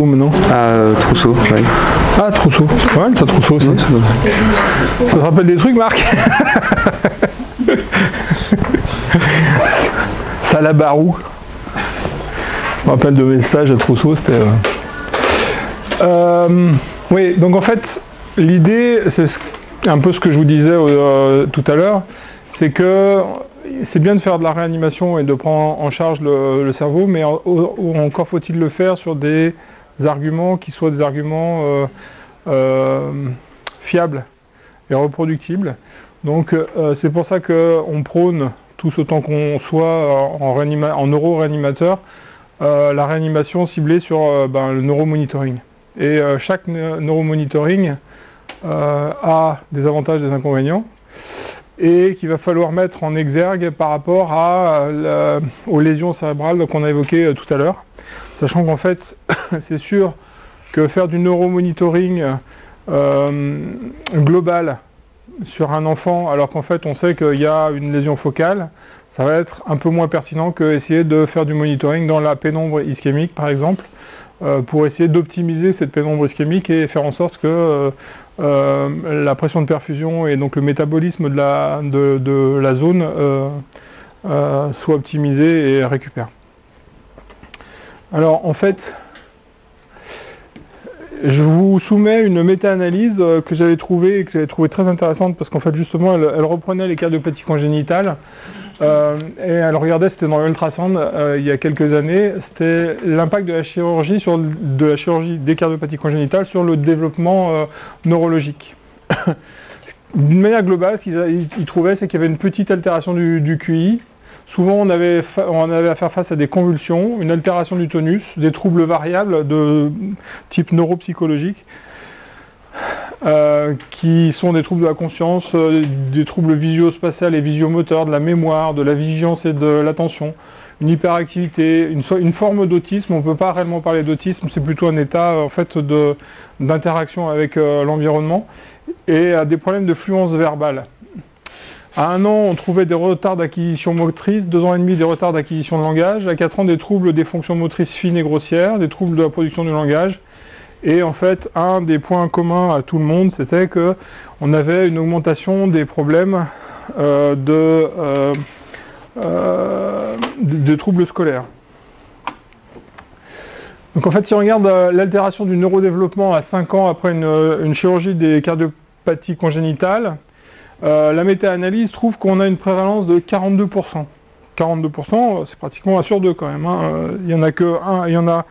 Maintenant Trousseau, ouais. Ah, Trousseau, c'est pas mal ça, Trousseau aussi. Ça te rappelle des trucs, Marc? Salabarou. Je me rappelle de mes stages à Trousseau, c'était... Oui, donc en fait, l'idée, c'est un peu ce que je vous disais tout à l'heure, c'est que c'est bien de faire de la réanimation et de prendre en charge le cerveau, mais encore faut-il le faire sur des arguments qui soient des arguments fiables et reproductibles. Donc c'est pour ça qu'on prône, tous autant qu'on soit en neuro-réanimateur, la réanimation ciblée sur le neuromonitoring. Et chaque neuromonitoring a des avantages et des inconvénients, et qu'il va falloir mettre en exergue par rapport aux lésions cérébrales qu'on a évoquées tout à l'heure. Sachant qu'en fait, c'est sûr que faire du neuromonitoring global sur un enfant, alors qu'en fait on sait qu'il y a une lésion focale, ça va être un peu moins pertinent que essayer de faire du monitoring dans la pénombre ischémique par exemple, pour essayer d'optimiser cette pénombre ischémique et faire en sorte que la pression de perfusion et donc le métabolisme de la zone soit optimisé et récupère. Alors en fait, je vous soumets une méta-analyse que j'avais trouvée très intéressante parce qu'en fait justement elle reprenait les cardiopathie congénitales et elle regardait, c'était dans l'ultrasound il y a quelques années, c'était l'impact de la chirurgie des cardiopathies congénitales sur le développement neurologique. D'une manière globale, ce qu'ils trouvaient, c'est qu'il y avait une petite altération du QI. Souvent, on avait à faire face à des convulsions, une altération du tonus, des troubles variables de type neuropsychologique, qui sont des troubles de la conscience, des troubles visio-spatiales et visio-moteurs, de la mémoire, de la vigilance et de l'attention, une hyperactivité, une forme d'autisme. On ne peut pas réellement parler d'autisme, c'est plutôt un état en fait d'interaction avec l'environnement, et des problèmes de fluence verbale. À 1 an, on trouvait des retards d'acquisition motrice, 2 ans et demi des retards d'acquisition de langage, à 4 ans des troubles des fonctions motrices fines et grossières, des troubles de la production du langage. Et en fait, un des points communs à tout le monde, c'était qu'on avait une augmentation des problèmes de troubles scolaires. Donc en fait, si on regarde l'altération du neurodéveloppement à 5 ans après une chirurgie des cardiopathies congénitales, la méta-analyse trouve qu'on a une prévalence de 42%. 42%, c'est pratiquement 1 sur 2 quand même. Il y en a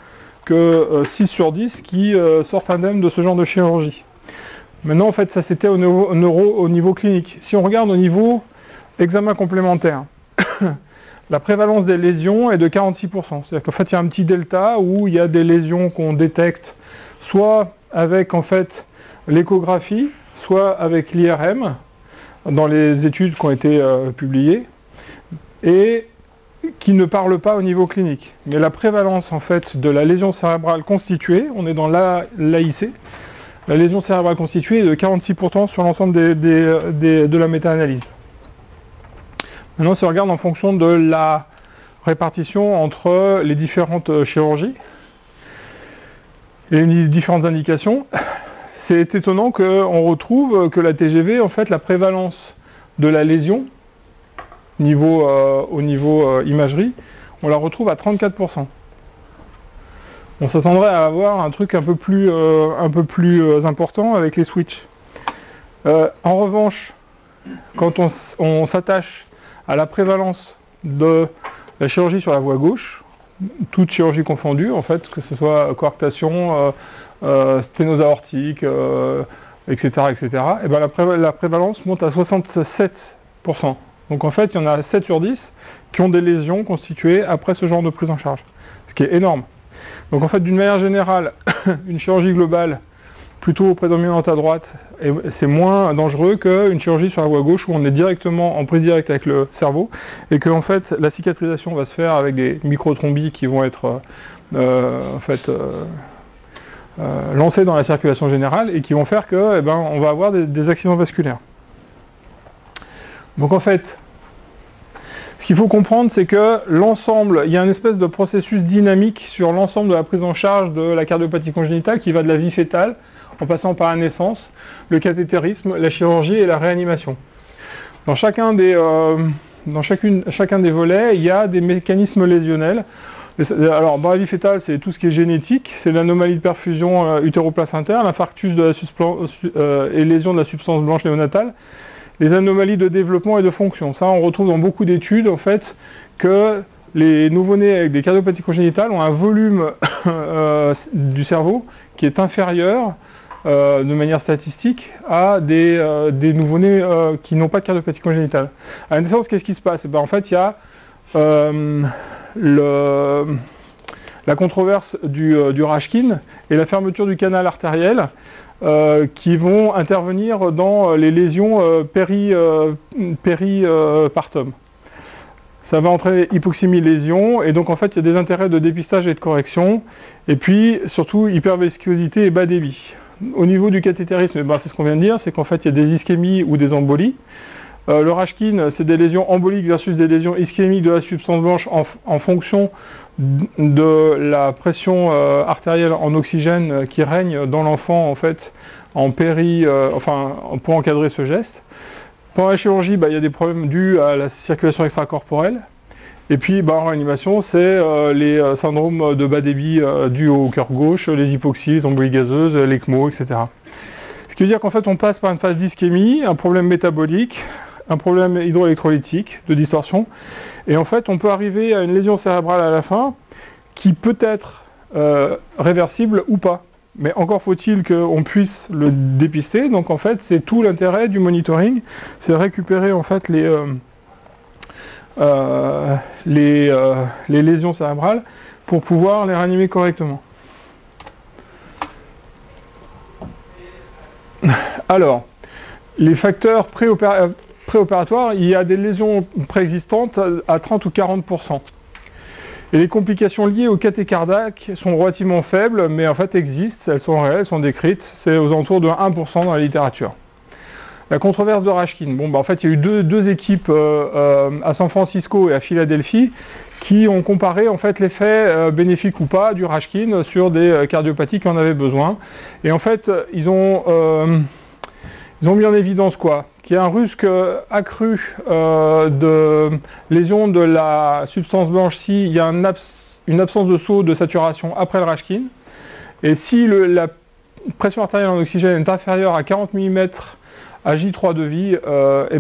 que 6 sur 10 qui sortent indemnes de ce genre de chirurgie. Maintenant, en fait, ça c'était au niveau clinique. Si on regarde au niveau examen complémentaire, la prévalence des lésions est de 46%. C'est-à-dire qu'en fait, il y a un petit delta où il y a des lésions qu'on détecte soit avec en fait l'échographie, soit avec l'IRM, dans les études qui ont été publiées, et qui ne parlent pas au niveau clinique. Mais la prévalence en fait de la lésion cérébrale constituée, on est dans l'AIC, la lésion cérébrale constituée est de 46% sur l'ensemble de la méta-analyse. Maintenant, si on regarde en fonction de la répartition entre les différentes chirurgies et les différentes indications, c'est étonnant qu'on retrouve que la TGV, en fait, la prévalence de la lésion, au niveau imagerie, on la retrouve à 34%. On s'attendrait à avoir un truc un peu plus important avec les switches. En revanche, quand on s'attache à la prévalence de la chirurgie sur la voie gauche, toute chirurgie confondue, en fait, que ce soit coarctation, sténose aortique, etc., et ben la prévalence monte à 67%. Donc en fait, il y en a 7 sur 10 qui ont des lésions constituées après ce genre de prise en charge, ce qui est énorme. Donc en fait, d'une manière générale, une chirurgie globale plutôt prédominante à droite, c'est moins dangereux qu'une chirurgie sur la voie gauche où on est directement en prise directe avec le cerveau et que en fait la cicatrisation va se faire avec des microtrombies qui vont être lancées dans la circulation générale et qui vont faire que on va avoir des accidents vasculaires. Donc en fait, Ce qu'il faut comprendre, c'est que l'ensemble, il y a une espèce de processus dynamique sur l'ensemble de la prise en charge de la cardiopathie congénitale qui va de la vie fœtale, en passant par la naissance, le cathétérisme, la chirurgie et la réanimation. Dans chacun des volets, il y a des mécanismes lésionnels. Alors, dans la vie fœtale, c'est tout ce qui est génétique, c'est l'anomalie de perfusion utéroplacentaire, l'infarctus et lésion de la substance blanche néonatale, les anomalies de développement et de fonction. Ça, on retrouve dans beaucoup d'études, en fait, que les nouveau-nés avec des cardiopathies congénitales ont un volume du cerveau qui est inférieur, de manière statistique, à des nouveau-nés qui n'ont pas de cardiopathie congénitale. À la naissance, qu'est-ce qui se passe? En fait, il y a la controverse du Rashkin et la fermeture du canal artériel qui vont intervenir dans les lésions péripartum. Ça va entraîner hypoxémie-lésion, et donc en fait il y a des intérêts de dépistage et de correction, et puis surtout hyperviscosité et bas débit. Au niveau du cathétérisme, c'est ce qu'on vient de dire, c'est qu'en fait il y a des ischémies ou des embolies. Le Rashkin, c'est des lésions emboliques versus des lésions ischémiques de la substance blanche en fonction de la pression artérielle en oxygène qui règne dans l'enfant en fait pour encadrer ce geste. Pendant la chirurgie, il y a des problèmes dus à la circulation extracorporelle. Et puis en réanimation, c'est les syndromes de bas débit dus au cœur gauche, les hypoxies, les embolies gazeuses, l'ECMO, etc. Ce qui veut dire qu'en fait on passe par une phase d'ischémie, un problème métabolique, un problème hydroélectrolytique, de distorsion, et en fait on peut arriver à une lésion cérébrale à la fin qui peut être réversible ou pas. Mais encore faut-il qu'on puisse le dépister, donc en fait c'est tout l'intérêt du monitoring, c'est récupérer en fait les lésions cérébrales pour pouvoir les réanimer correctement. Alors, les facteurs préopératoires, il y a des lésions préexistantes à 30 ou 40%. Et les complications liées au cathé cardiaque sont relativement faibles, mais en fait existent, elles sont réelles, elles sont décrites, c'est aux alentours de 1% dans la littérature. La controverse de Rashkin, en fait il y a eu deux équipes à San Francisco et à Philadelphie qui ont comparé en fait l'effet bénéfique ou pas du Rashkin sur des cardiopathies qui en avaient besoin. Et en fait ils ont mis en évidence quoi? Qu'il y a un risque accru de lésion de la substance blanche s'il y a une absence de saut de saturation après le Rashkin. Et si la pression artérielle en oxygène est inférieure à 40 mm à J3 de vie,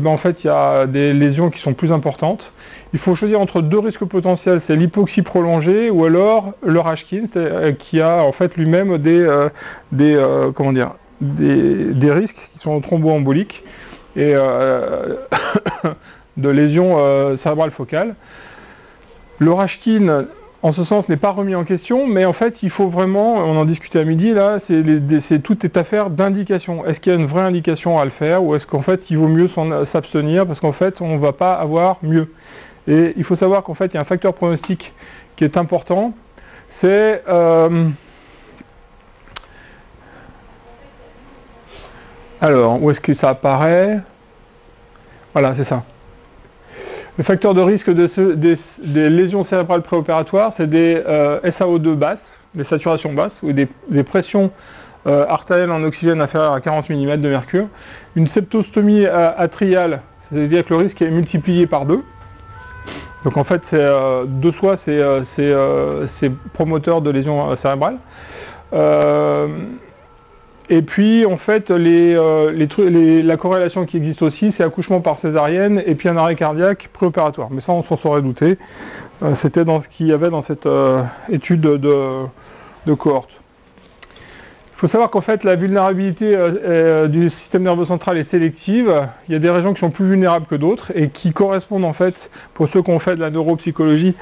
en fait il y a des lésions qui sont plus importantes. Il faut choisir entre deux risques potentiels, c'est l'hypoxie prolongée ou alors le Rashkin, qui a en fait lui-même des risques qui sont thromboemboliques et de lésions cérébrales focales. Le Rashkin, en ce sens, n'est pas remis en question, mais en fait, il faut vraiment, on en discutait à midi, là, tout est affaire d'indication. Est-ce qu'il y a une vraie indication à le faire, ou est-ce qu'en fait, il vaut mieux s'abstenir, parce qu'en fait, on ne va pas avoir mieux. Et il faut savoir qu'en fait, il y a un facteur pronostic qui est important, c'est... alors, où est-ce que ça apparaît? Voilà, c'est ça. Le facteur de risque des lésions cérébrales préopératoires, c'est des SaO2 basses, des saturations basses, ou des pressions artérielles en oxygène inférieures à 40 mm de mercure. Une septostomie atriale, c'est-à-dire que le risque est multiplié par 2. Donc en fait, de soi, c'est promoteur de lésions cérébrales. Et puis, en fait, la corrélation qui existe aussi, c'est accouchement par césarienne et puis un arrêt cardiaque préopératoire. Mais ça, on s'en serait douté. C'était dans ce qu'il y avait dans cette étude de cohorte. Il faut savoir qu'en fait, la vulnérabilité du système nerveux central est sélective. Il y a des régions qui sont plus vulnérables que d'autres et qui correspondent, en fait, pour ceux qui ont fait de la neuropsychologie,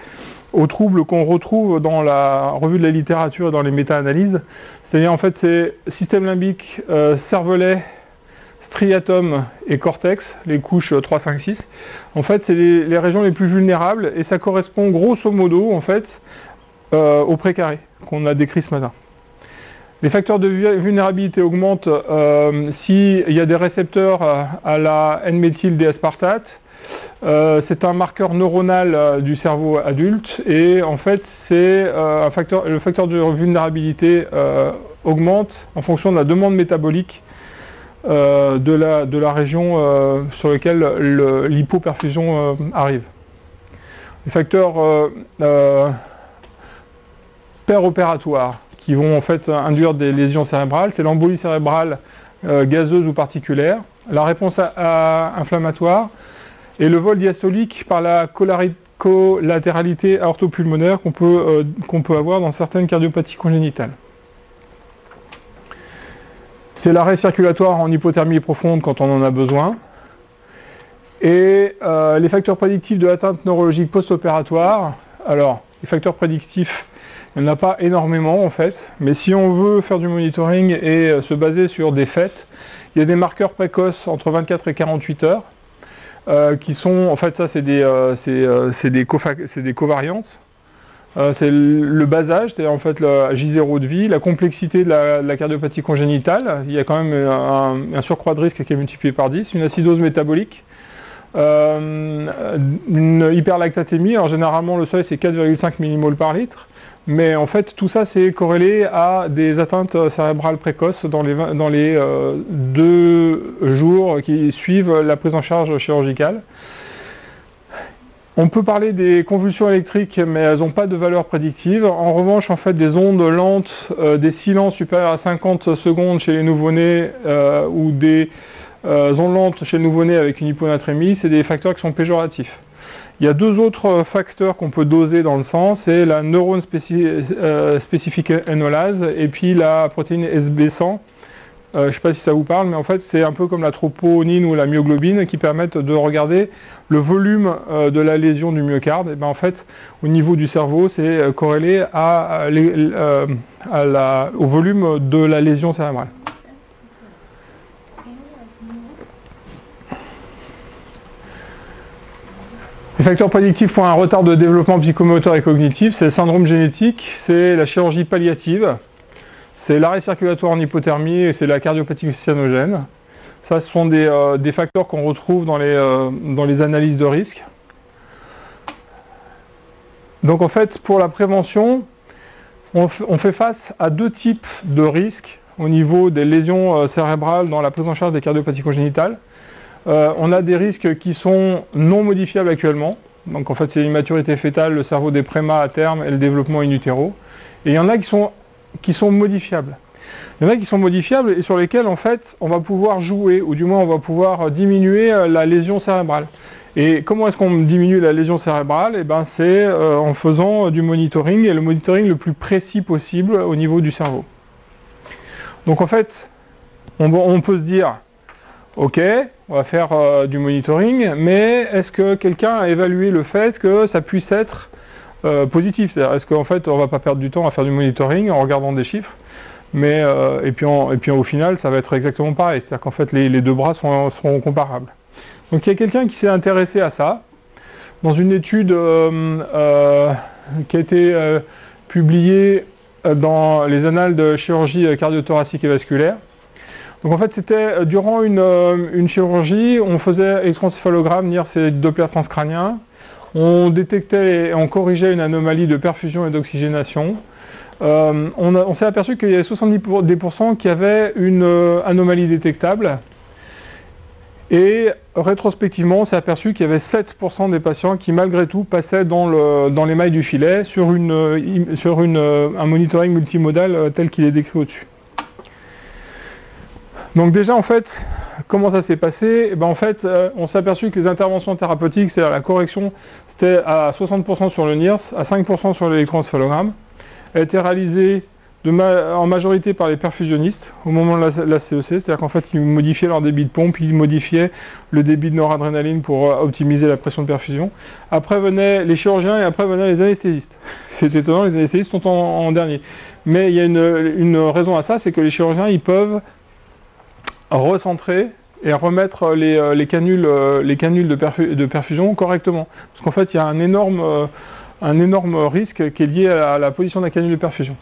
aux troubles qu'on retrouve dans la revue de la littérature et dans les méta-analyses. C'est-à-dire, en fait, c'est système limbique, cervelet, striatum et cortex, les couches 3, 5, 6. En fait, c'est les régions les plus vulnérables et ça correspond grosso modo, en fait, au précaré qu'on a décrit ce matin. Les facteurs de vulnérabilité augmentent s'il y a des récepteurs à la N-méthyl-D-aspartate, C'est un marqueur neuronal du cerveau adulte et en fait c'est le facteur de vulnérabilité augmente en fonction de la demande métabolique de la région sur laquelle l'hypoperfusion arrive. Les facteurs péropératoires qui vont en fait induire des lésions cérébrales, c'est l'embolie cérébrale gazeuse ou particulière, la réponse inflammatoire et le vol diastolique par la collatéralité aortopulmonaire qu'on peut avoir dans certaines cardiopathies congénitales. C'est l'arrêt circulatoire en hypothermie profonde quand on en a besoin. Et les facteurs prédictifs de l'atteinte neurologique post-opératoire, alors les facteurs prédictifs, il n'y en a pas énormément en fait, mais si on veut faire du monitoring et se baser sur des faits, il y a des marqueurs précoces entre 24 et 48 heures, qui sont, en fait ça c'est des covariantes. C'est le bas âge, c'est en fait le J0 de vie, la complexité de la cardiopathie congénitale, il y a quand même un surcroît de risque qui est multiplié par 10, une acidose métabolique, une hyperlactatémie, alors généralement le seuil c'est 4,5 mmol par litre, mais en fait tout ça c'est corrélé à des atteintes cérébrales précoces dans les 2 jours qui suivent la prise en charge chirurgicale. On peut parler des convulsions électriques, mais elles n'ont pas de valeur prédictive. En revanche, en fait, des ondes lentes, des silences supérieurs à 50 secondes chez les nouveau-nés ou des ondes lentes chez le nouveau-né avec une hyponatrémie, c'est des facteurs qui sont péjoratifs. Il y a 2 autres facteurs qu'on peut doser dans le sang, c'est la neurone spécifique énolase et puis la protéine SB100. Je ne sais pas si ça vous parle, mais en fait c'est un peu comme la troponine ou la myoglobine qui permettent de regarder le volume de la lésion du myocarde. Et ben en fait, au niveau du cerveau, c'est corrélé au volume de la lésion cérébrale. Les facteurs prédictifs pour un retard de développement psychomoteur et cognitif, c'est le syndrome génétique, c'est la chirurgie palliative, c'est l'arrêt circulatoire en hypothermie et c'est la cardiopathie cyanogène. Ça, ce sont des facteurs qu'on retrouve dans les analyses de risque. Donc en fait, pour la prévention, on fait face à 2 types de risques au niveau des lésions cérébrales dans la prise en charge des cardiopathies congénitales. On a des risques qui sont non modifiables actuellement. Donc en fait, c'est l'immaturité fœtale, le cerveau des prémas à terme et le développement in utero. Et il y en a qui sont modifiables. Il y en a qui sont modifiables et sur lesquels en fait on va pouvoir jouer, ou du moins on va pouvoir diminuer la lésion cérébrale. Et comment est-ce qu'on diminue la lésion cérébrale? Et ben c'est en faisant du monitoring, et le monitoring le plus précis possible au niveau du cerveau. Donc en fait, on peut se dire, ok, on va faire du monitoring, mais est-ce que quelqu'un a évalué le fait que ça puisse être positif? C'est-à-dire, est-ce qu'en fait on ne va pas perdre du temps à faire du monitoring en regardant des chiffres, mais et puis au final ça va être exactement pareil, c'est-à-dire qu'en fait les 2 bras seront comparables. Donc il y a quelqu'un qui s'est intéressé à ça dans une étude qui a été publiée dans les annales de chirurgie cardiothoracique et vasculaire. Donc en fait c'était durant une chirurgie, on faisait électroencéphalogramme, NIRS et Doppler transcrânien, on détectait et on corrigeait une anomalie de perfusion et d'oxygénation. On s'est aperçu qu'il y avait 70% qui avaient une anomalie détectable. Et rétrospectivement, on s'est aperçu qu'il y avait 7% des patients qui malgré tout passaient dans les mailles du filet sur un monitoring multimodal tel qu'il est décrit au-dessus. Donc déjà en fait, comment ça s'est passé? Et ben en fait, on s'est aperçu que les interventions thérapeutiques, c'est-à-dire la correction, c'était à 60% sur le NIRS, à 5% sur l'électroencéphalogramme. Elle a été réalisée en majorité par les perfusionnistes au moment de la CEC, c'est-à-dire qu'en fait ils modifiaient leur débit de pompe, ils modifiaient le débit de noradrénaline pour optimiser la pression de perfusion. Après venaient les chirurgiens et après venaient les anesthésistes. C'est étonnant, les anesthésistes sont en dernier. Mais il y a une raison à ça, c'est que les chirurgiens ils peuvent recentrer et remettre les canules de perfusion correctement. Parce qu'en fait il y a un énorme risque qui est lié à la position de la canule de perfusion.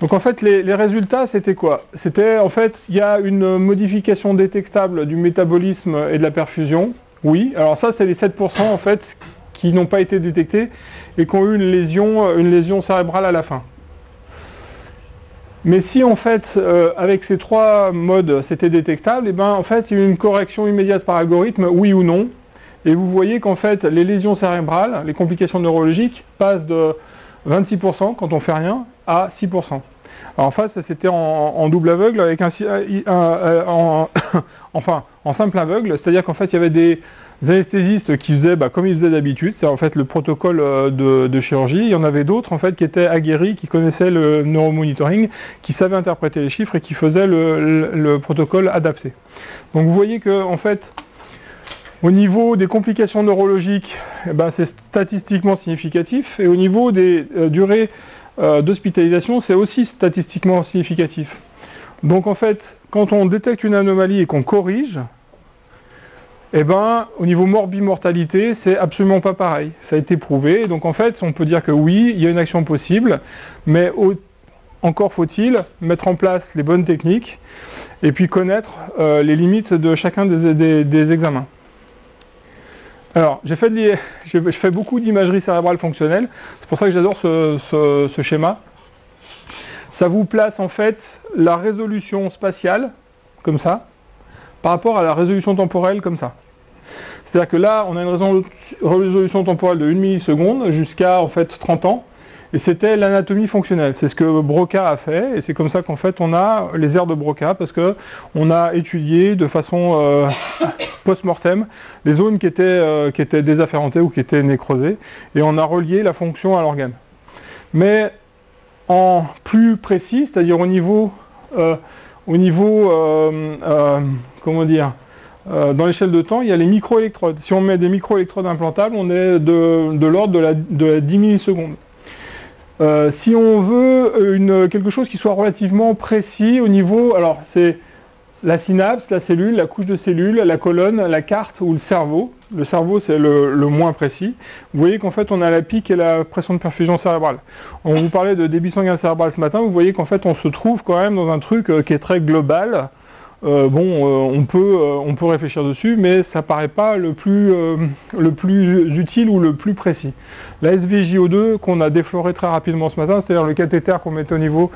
Donc en fait les résultats c'était quoi? C'était en fait il y a une modification détectable du métabolisme et de la perfusion Oui, alors ça c'est les 7% en fait qui n'ont pas été détectés et qui ont eu une lésion cérébrale à la fin. Mais si en fait avec ces 3 modes c'était détectable, et ben en fait il y a eu une correction immédiate par algorithme, oui ou non. Et vous voyez qu'en fait les lésions cérébrales, les complications neurologiques passent de 26% quand on fait rien à 6%. Alors en face c'était en double aveugle avec enfin en simple aveugle, c'est-à-dire qu'en fait il y avait des anesthésistes qui faisaient comme ils faisaient d'habitude, c'est en fait le protocole de chirurgie. Il y en avait d'autres en fait qui étaient aguerris, qui connaissaient le neuromonitoring, qui savaient interpréter les chiffres et qui faisaient le protocole adapté. Donc vous voyez que en fait au niveau des complications neurologiques, c'est statistiquement significatif, et au niveau des durées d'hospitalisation, c'est aussi statistiquement significatif. Donc en fait, quand on détecte une anomalie et qu'on corrige, au niveau morbimortalité, c'est absolument pas pareil. Ça a été prouvé, donc en fait, on peut dire que oui, il y a une action possible, mais encore faut-il mettre en place les bonnes techniques, et puis connaître les limites de chacun des examens. Alors, je fais beaucoup d'imagerie cérébrale fonctionnelle, c'est pour ça que j'adore ce schéma. Ça vous place en fait la résolution spatiale, comme ça, par rapport à la résolution temporelle, comme ça. C'est-à-dire que là, on a une résolution temporelle de 1 milliseconde jusqu'à en fait 30 ans, et c'était l'anatomie fonctionnelle. C'est ce que Broca a fait, et c'est comme ça qu'en fait on a les aires de Broca, parce que on a étudié de façon post-mortem les zones qui étaient désafférentées ou qui étaient nécrosées, et on a relié la fonction à l'organe. Mais en plus précis, c'est-à-dire au niveau comment dire, dans l'échelle de temps, il y a les microélectrodes. Si on met des microélectrodes implantables, on est de l'ordre de la 10 millisecondes. Si on veut quelque chose qui soit relativement précis au niveau, alors c'est la synapse, la cellule, la couche de cellules, la colonne, la carte ou le cerveau. Le cerveau c'est le moins précis. Vous voyez qu'en fait on a la pique et la pression de perfusion cérébrale. On vous parlait de débit sanguin cérébral ce matin, vous voyez qu'en fait on se trouve quand même dans un truc qui est très global. On peut réfléchir dessus, mais ça paraît pas le plus utile ou le plus précis. La SVJO2 qu'on a défloré très rapidement ce matin, c'est-à-dire le cathéter qu'on mettait au niveau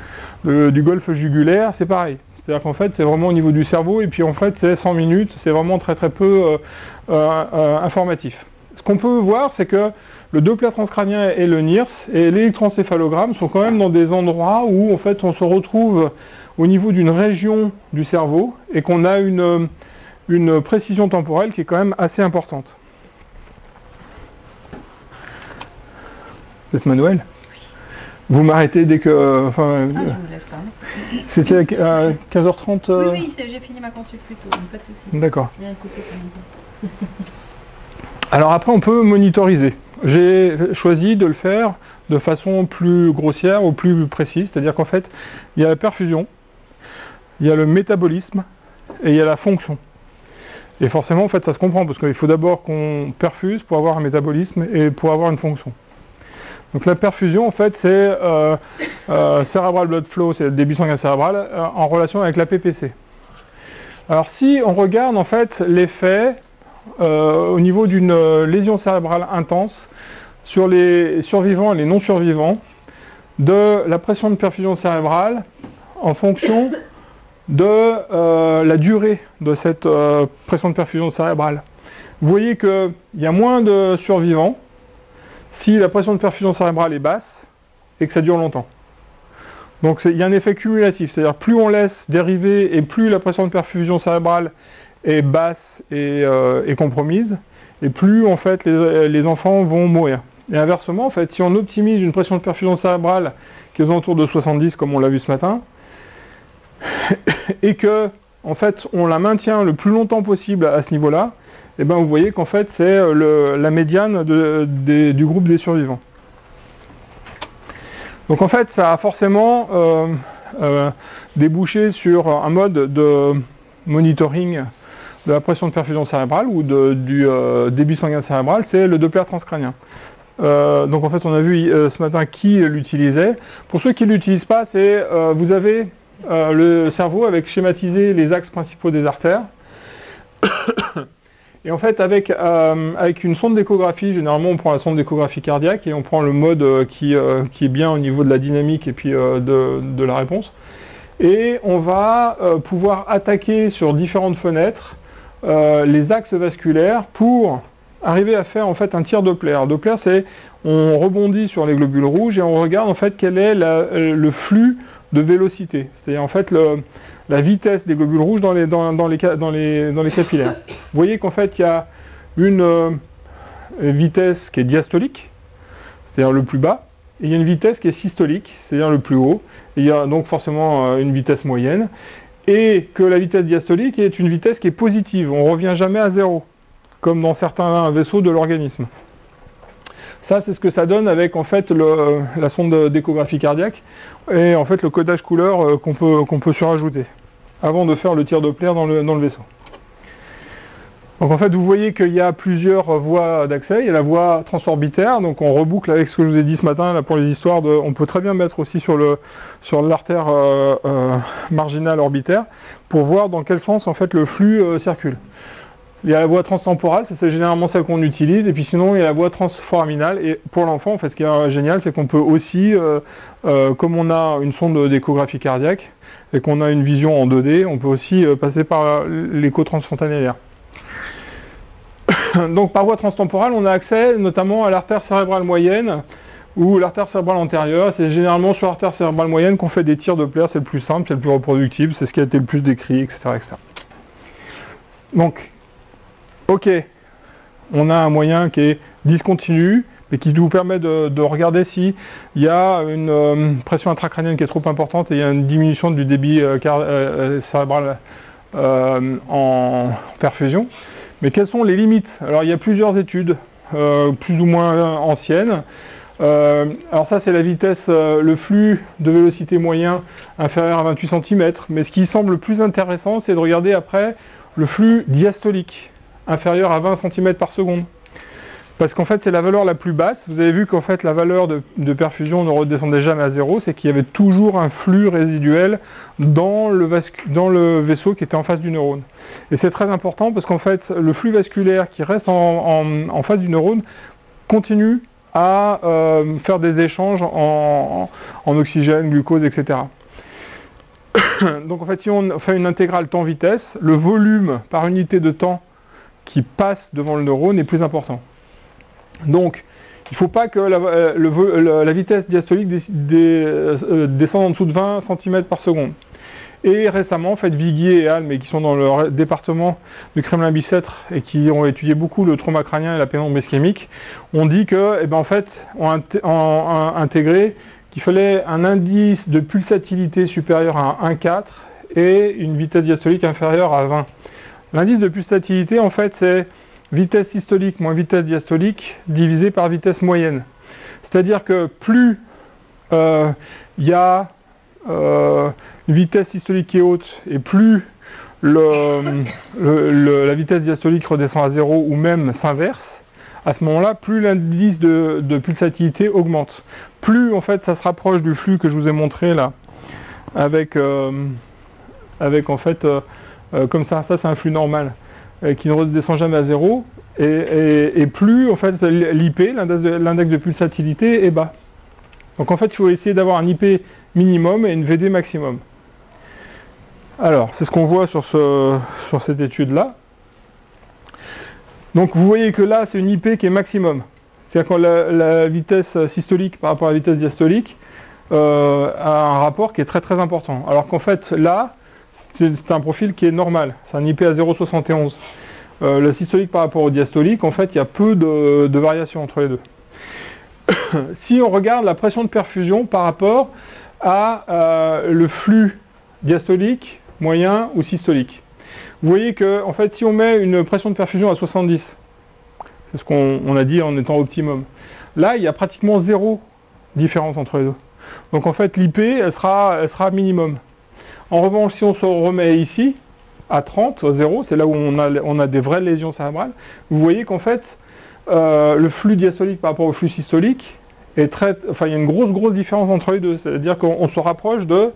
du golfe jugulaire, c'est pareil. C'est-à-dire qu'en fait c'est vraiment au niveau du cerveau, et puis en fait c'est 100 minutes, c'est vraiment très très peu informatif. Ce qu'on peut voir, c'est que le Doppler transcranien et le NIRS et l'électroencéphalogramme sont quand même dans des endroits où en fait on se retrouve au niveau d'une région du cerveau et qu'on a une précision temporelle qui est quand même assez importante. Vous êtes Manuel ? Oui. Vous m'arrêtez dès que... Enfin, je vous laisse parler. C'était à 15h30 Oui, j'ai fini ma consulte plus tôt, donc pas de souci. D'accord. Bien écouté, alors après, on peut monitoriser. J'ai choisi de le faire de façon plus grossière ou plus précise, c'est-à-dire qu'en fait, il y a la perfusion, il y a le métabolisme et il y a la fonction. Et forcément, en fait, ça se comprend, parce qu'il faut d'abord qu'on perfuse pour avoir un métabolisme et pour avoir une fonction. Donc la perfusion, en fait, c'est cerebral blood flow, c'est le débit sanguin cérébral, en relation avec la PPC. Alors si on regarde, en fait, l'effet au niveau d'une lésion cérébrale intense sur les survivants et les non-survivants de la pression de perfusion cérébrale en fonction de la durée de cette pression de perfusion cérébrale. Vous voyez qu'il y a moins de survivants si la pression de perfusion cérébrale est basse et que ça dure longtemps. Donc il y a un effet cumulatif, c'est-à-dire plus on laisse dériver et plus la pression de perfusion cérébrale est basse et compromise, et plus en fait les enfants vont mourir. Et inversement, en fait, si on optimise une pression de perfusion cérébrale qui est aux alentours de 70, comme on l'a vu ce matin, et que en fait on la maintient le plus longtemps possible à ce niveau-là, et ben vous voyez qu'en fait c'est la médiane du groupe des survivants. Donc en fait ça a forcément débouché sur un mode de monitoring de la pression de perfusion cérébrale ou du débit sanguin cérébral, c'est le Doppler transcranien. Donc en fait on a vu ce matin qui l'utilisait. Pour ceux qui ne l'utilisent pas, c'est vous avez le cerveau avec schématisé les axes principaux des artères. Et en fait, avec une sonde d'échographie, généralement on prend la sonde d'échographie cardiaque et on prend le mode qui est bien au niveau de la dynamique et puis de la réponse. Et on va pouvoir attaquer sur différentes fenêtres les axes vasculaires pour arriver à faire en fait un tir Doppler. Doppler, c'est on rebondit sur les globules rouges et on regarde en fait quel est le flux de vélocité. C'est-à-dire en fait la vitesse des globules rouges dans les capillaires. Vous voyez qu'en fait il y a une vitesse qui est diastolique, c'est-à-dire le plus bas, et il y a une vitesse qui est systolique, c'est-à-dire le plus haut. Et il y a donc forcément une vitesse moyenne, et que la vitesse diastolique est une vitesse qui est positive. On ne revient jamais à zéro, comme dans certains vaisseaux de l'organisme. Ça, c'est ce que ça donne avec en fait la sonde d'échographie cardiaque et en fait le codage couleur qu'on peut surajouter avant de faire le tir Doppler dans le vaisseau. Donc en fait, vous voyez qu'il y a plusieurs voies d'accès. Il y a la voie transorbitaire, donc on reboucle avec ce que je vous ai dit ce matin là, pour les histoires de. On peut très bien mettre aussi sur l'artère marginale orbitaire pour voir dans quel sens en fait le flux circule. Il y a la voie transtemporale, c'est généralement celle qu'on utilise, et puis sinon il y a la voie transforaminale. Et pour l'enfant, en fait, ce qui est génial, c'est qu'on peut aussi, comme on a une sonde d'échographie cardiaque et qu'on a une vision en 2D, on peut aussi passer par l'écho transfontanellaire. Donc par voie transtemporale, on a accès notamment à l'artère cérébrale moyenne ou l'artère cérébrale antérieure. C'est généralement sur l'artère cérébrale moyenne qu'on fait des tirs Doppler, c'est le plus simple, c'est le plus reproductible, c'est ce qui a été le plus décrit, etc. etc. Donc, ok, on a un moyen qui est discontinu, mais qui vous permet de regarder s'il y a une pression intracrânienne qui est trop importante et il y a une diminution du débit cérébral en perfusion. Mais quelles sont les limites? Alors il y a plusieurs études, plus ou moins anciennes. Alors ça c'est la vitesse, le flux de vélocité moyen inférieur à 28 cm. Mais ce qui semble le plus intéressant, c'est de regarder après le flux diastolique, inférieur à 20 cm par seconde. Parce qu'en fait c'est la valeur la plus basse. Vous avez vu qu'en fait la valeur de perfusion ne redescendait jamais à zéro, c'est qu'il y avait toujours un flux résiduel dans le vaisseau qui était en face du neurone. Et c'est très important parce qu'en fait le flux vasculaire qui reste en face du neurone continue à faire des échanges en oxygène, glucose, etc. Donc en fait si on fait une intégrale temps-vitesse, le volume par unité de temps qui passe devant le neurone est plus important. Donc, il ne faut pas que la vitesse diastolique descende en dessous de 20 cm par seconde. Et récemment, en fait, Viguier et Alm, qui sont dans le département du Kremlin-Bicêtre et qui ont étudié beaucoup le trauma crânien et la pénombre ischémique, ont dit que, en fait, ont intégré qu'il fallait un indice de pulsatilité supérieur à 1,4 et une vitesse diastolique inférieure à 20. L'indice de pulsatilité, en fait, c'est vitesse systolique moins vitesse diastolique divisé par vitesse moyenne. C'est-à-dire que plus il y a une vitesse systolique qui est haute et plus la vitesse diastolique redescend à zéro ou même s'inverse, à ce moment-là, plus l'indice de pulsatilité augmente. Plus en fait ça se rapproche du flux que je vous ai montré là, avec en fait comme ça c'est un flux normal. Qui ne redescend jamais à zéro, et plus en fait l'IP, l'index de pulsatilité, est bas. Donc en fait il faut essayer d'avoir un IP minimum et une VD maximum. Alors c'est ce qu'on voit sur cette étude là. Donc vous voyez que là c'est une IP qui est maximum. C'est-à-dire que la vitesse systolique par rapport à la vitesse diastolique a un rapport qui est très très important. Alors qu'en fait là, c'est un profil qui est normal, c'est un IP à 0,71. Le systolique par rapport au diastolique, en fait, il y a peu de variations entre les deux. Si on regarde la pression de perfusion par rapport à le flux diastolique, moyen ou systolique, vous voyez que, en fait, si on met une pression de perfusion à 70, c'est ce qu'on a dit en étant optimum, là, il y a pratiquement zéro différence entre les deux. Donc, en fait, l'IP, elle sera minimum. En revanche, si on se remet ici, à 30, à 0, c'est là où on a des vraies lésions cérébrales, vous voyez qu'en fait, le flux diastolique par rapport au flux systolique est il y a une grosse différence entre les deux. C'est-à-dire qu'on se rapproche de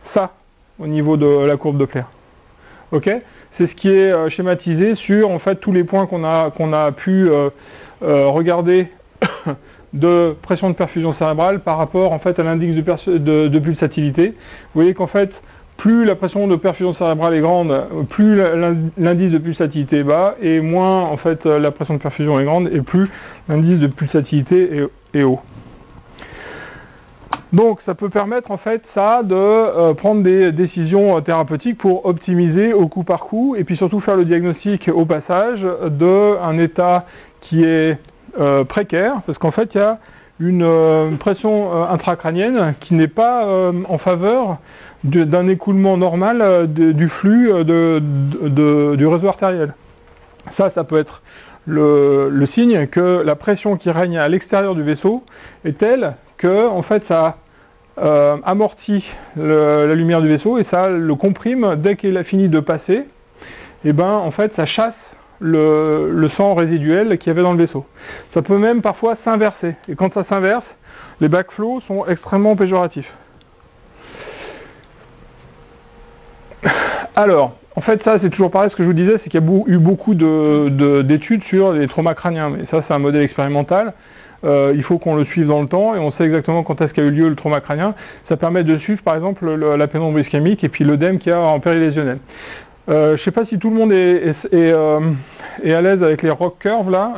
ça, au niveau de la courbe Doppler. Ok, c'est ce qui est schématisé sur en fait tous les points qu'on a pu regarder de pression de perfusion cérébrale par rapport en fait à l'indice de pulsatilité. Vous voyez qu'en fait, plus la pression de perfusion cérébrale est grande, plus l'indice de pulsatilité est bas, et moins en fait la pression de perfusion est grande, et plus l'indice de pulsatilité est haut. Donc ça peut permettre en fait ça de prendre des décisions thérapeutiques pour optimiser au coup par coup, et puis surtout faire le diagnostic au passage d'un état qui est précaire, parce qu'en fait il y a une pression intracrânienne qui n'est pas en faveur d'un écoulement normal du flux du réseau artériel. Ça peut être le signe que la pression qui règne à l'extérieur du vaisseau est telle que en fait ça amortit la lumière du vaisseau et ça le comprime dès qu'il a fini de passer. Et ben en fait ça chasse le sang résiduel qu'il y avait dans le vaisseau. Ça peut même parfois s'inverser. Et quand ça s'inverse, les backflows sont extrêmement péjoratifs. Alors, en fait, ça, c'est toujours pareil, ce que je vous disais, c'est qu'il y a eu beaucoup d'études sur les traumas crâniens, mais ça, c'est un modèle expérimental. Il faut qu'on le suive dans le temps, et on sait exactement quand est-ce qu'a eu lieu le trauma crânien. Ça permet de suivre, par exemple, la pénombre ischémique et puis l'œdème qu'il y a en périlésionnel. Je ne sais pas si tout le monde est à l'aise avec les ROC curves, là.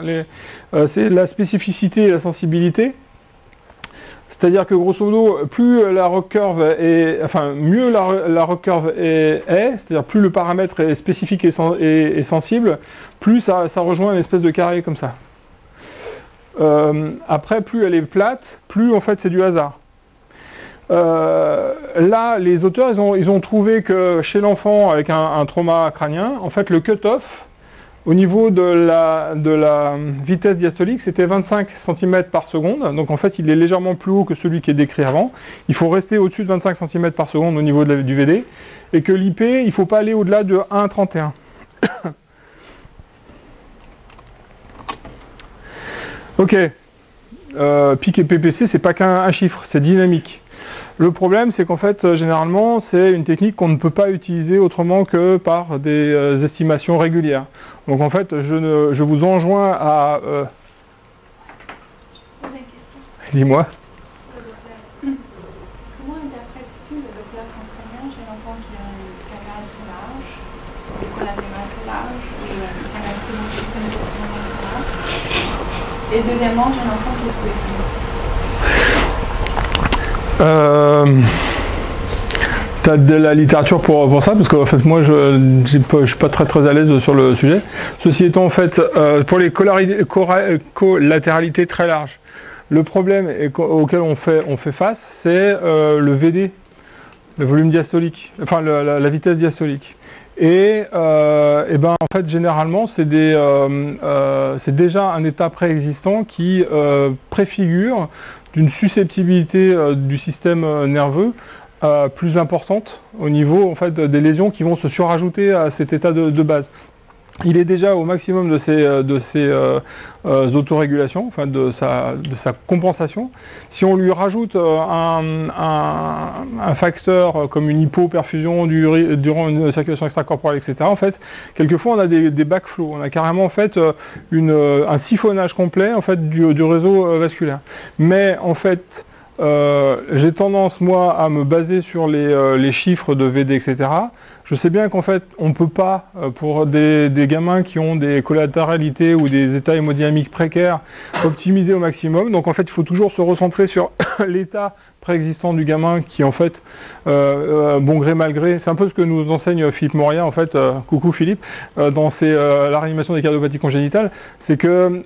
C'est la spécificité et la sensibilité. C'est-à-dire que grosso modo, plus la ROC curve mieux la ROC curve est, c'est-à-dire plus le paramètre est spécifique et sensible, plus ça rejoint une espèce de carré comme ça. Après, plus elle est plate, plus en fait c'est du hasard. Là, les auteurs, ils ont trouvé que chez l'enfant avec un trauma crânien, en fait le cut-off au niveau de la vitesse diastolique, c'était 25 cm par seconde. Donc en fait, il est légèrement plus haut que celui qui est décrit avant. Il faut rester au-dessus de 25 cm par seconde au niveau du VD. Et que l'IP, il ne faut pas aller au-delà de 1,31. Ok. Pic et PPC, c'est pas qu'un chiffre, c'est dynamique. Le problème, c'est qu'en fait, généralement, c'est une technique qu'on ne peut pas utiliser autrement que par des estimations régulières. Donc en fait, je vous enjoins à... Dis-moi. Comment interprètes-tu le Doppler transcrânien chez l'enfant qui a une carrière trop large, des collatéral trop large, et un instrument système trop large, et deuxièmement, chez l'enfant qui est sous-estimé? T'as de la littérature pour ça, parce qu'en fait moi je suis pas très à l'aise sur le sujet. Ceci étant, en fait, pour les collatéralités très larges, le problème auquel on fait face, c'est le VD, le volume diastolique, enfin la vitesse diastolique. Et ben en fait généralement c'est déjà un état préexistant qui préfigure d'une susceptibilité du système nerveux plus importante au niveau en fait des lésions qui vont se surajouter à cet état de base. Il est déjà au maximum de ses autorégulations, enfin de sa compensation. Si on lui rajoute un facteur comme une hypoperfusion durant une circulation extracorporelle, etc., en fait, quelquefois on a des backflows. On a carrément en fait un siphonnage complet en fait du réseau vasculaire. Mais en fait, j'ai tendance moi à me baser sur les chiffres de VD, etc. Je sais bien qu'en fait on ne peut pas, pour des gamins qui ont des collatéralités ou des états hémodynamiques précaires, optimiser au maximum. Donc en fait il faut toujours se recentrer sur l'état préexistant du gamin qui en fait, bon gré mal gré, c'est un peu ce que nous enseigne Philippe Moria en fait, coucou Philippe, dans la réanimation des cardiopathies congénitales, c'est que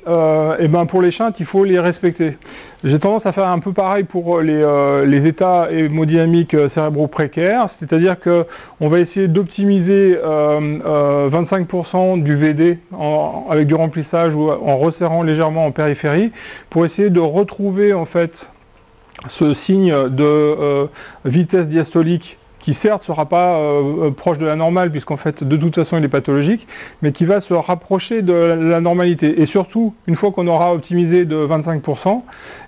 et ben pour les shunts il faut les respecter. J'ai tendance à faire un peu pareil pour les états hémodynamiques cérébraux précaires, c'est-à-dire que on va essayer d'optimiser 25% du VD avec du remplissage ou en resserrant légèrement en périphérie pour essayer de retrouver en fait ce signe de vitesse diastolique qui certes sera pas proche de la normale, puisqu'en fait de toute façon il est pathologique, mais qui va se rapprocher de la normalité. Et surtout, une fois qu'on aura optimisé de 25%,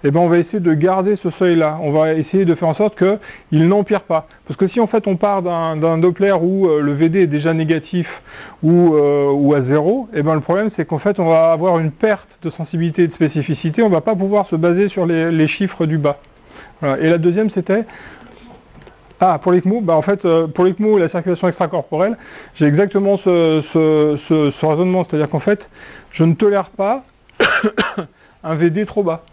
eh ben, on va essayer de garder ce seuil-là. On va essayer de faire en sorte qu'il n'empire pas. Parce que si en fait on part d'un Doppler où le VD est déjà négatif ou à 0, eh ben, le problème c'est qu'en fait on va avoir une perte de sensibilité et de spécificité, on ne va pas pouvoir se baser sur les chiffres du bas. Voilà. Et la deuxième c'était... Ah, pour l'ECMO, bah en fait, pour l'ECMO et la circulation extracorporelle, j'ai exactement ce raisonnement, c'est-à-dire qu'en fait, je ne tolère pas un VD trop bas.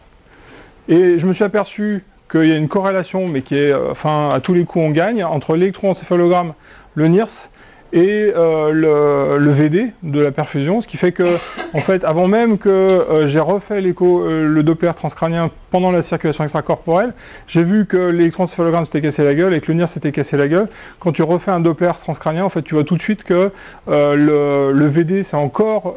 Et je me suis aperçu qu'il y a une corrélation, mais qui est, enfin, à tous les coups on gagne, entre l'électroencéphalogramme, le NIRS, et le VD de la perfusion, ce qui fait que, en fait, avant même que j'ai refait le Doppler transcrânien pendant la circulation extracorporelle, j'ai vu que l'électroencéphalogramme s'était cassé la gueule et que le NIRS s'était cassé la gueule. Quand tu refais un Doppler transcrânien, en fait, tu vois tout de suite que le VD a encore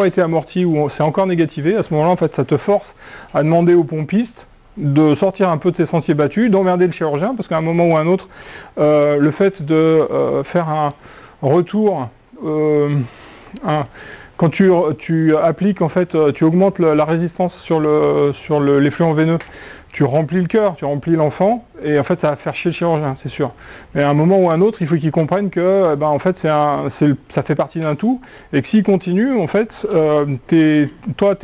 été amorti ou c'est encore négativé. À ce moment-là, en fait, ça te force à demander aux pompistes de sortir un peu de ses sentiers battus, d'emmerder le chirurgien, parce qu'à un moment ou à un autre, le fait de faire un retour, quand tu appliques, en fait, tu augmentes la résistance sur l'effluent veineux, tu remplis le cœur, tu remplis l'enfant, et en fait ça va faire chier le chirurgien, c'est sûr. Mais à un moment ou à un autre, il faut qu'il comprenne que en fait, ça fait partie d'un tout, et que s'il continue, en fait, tes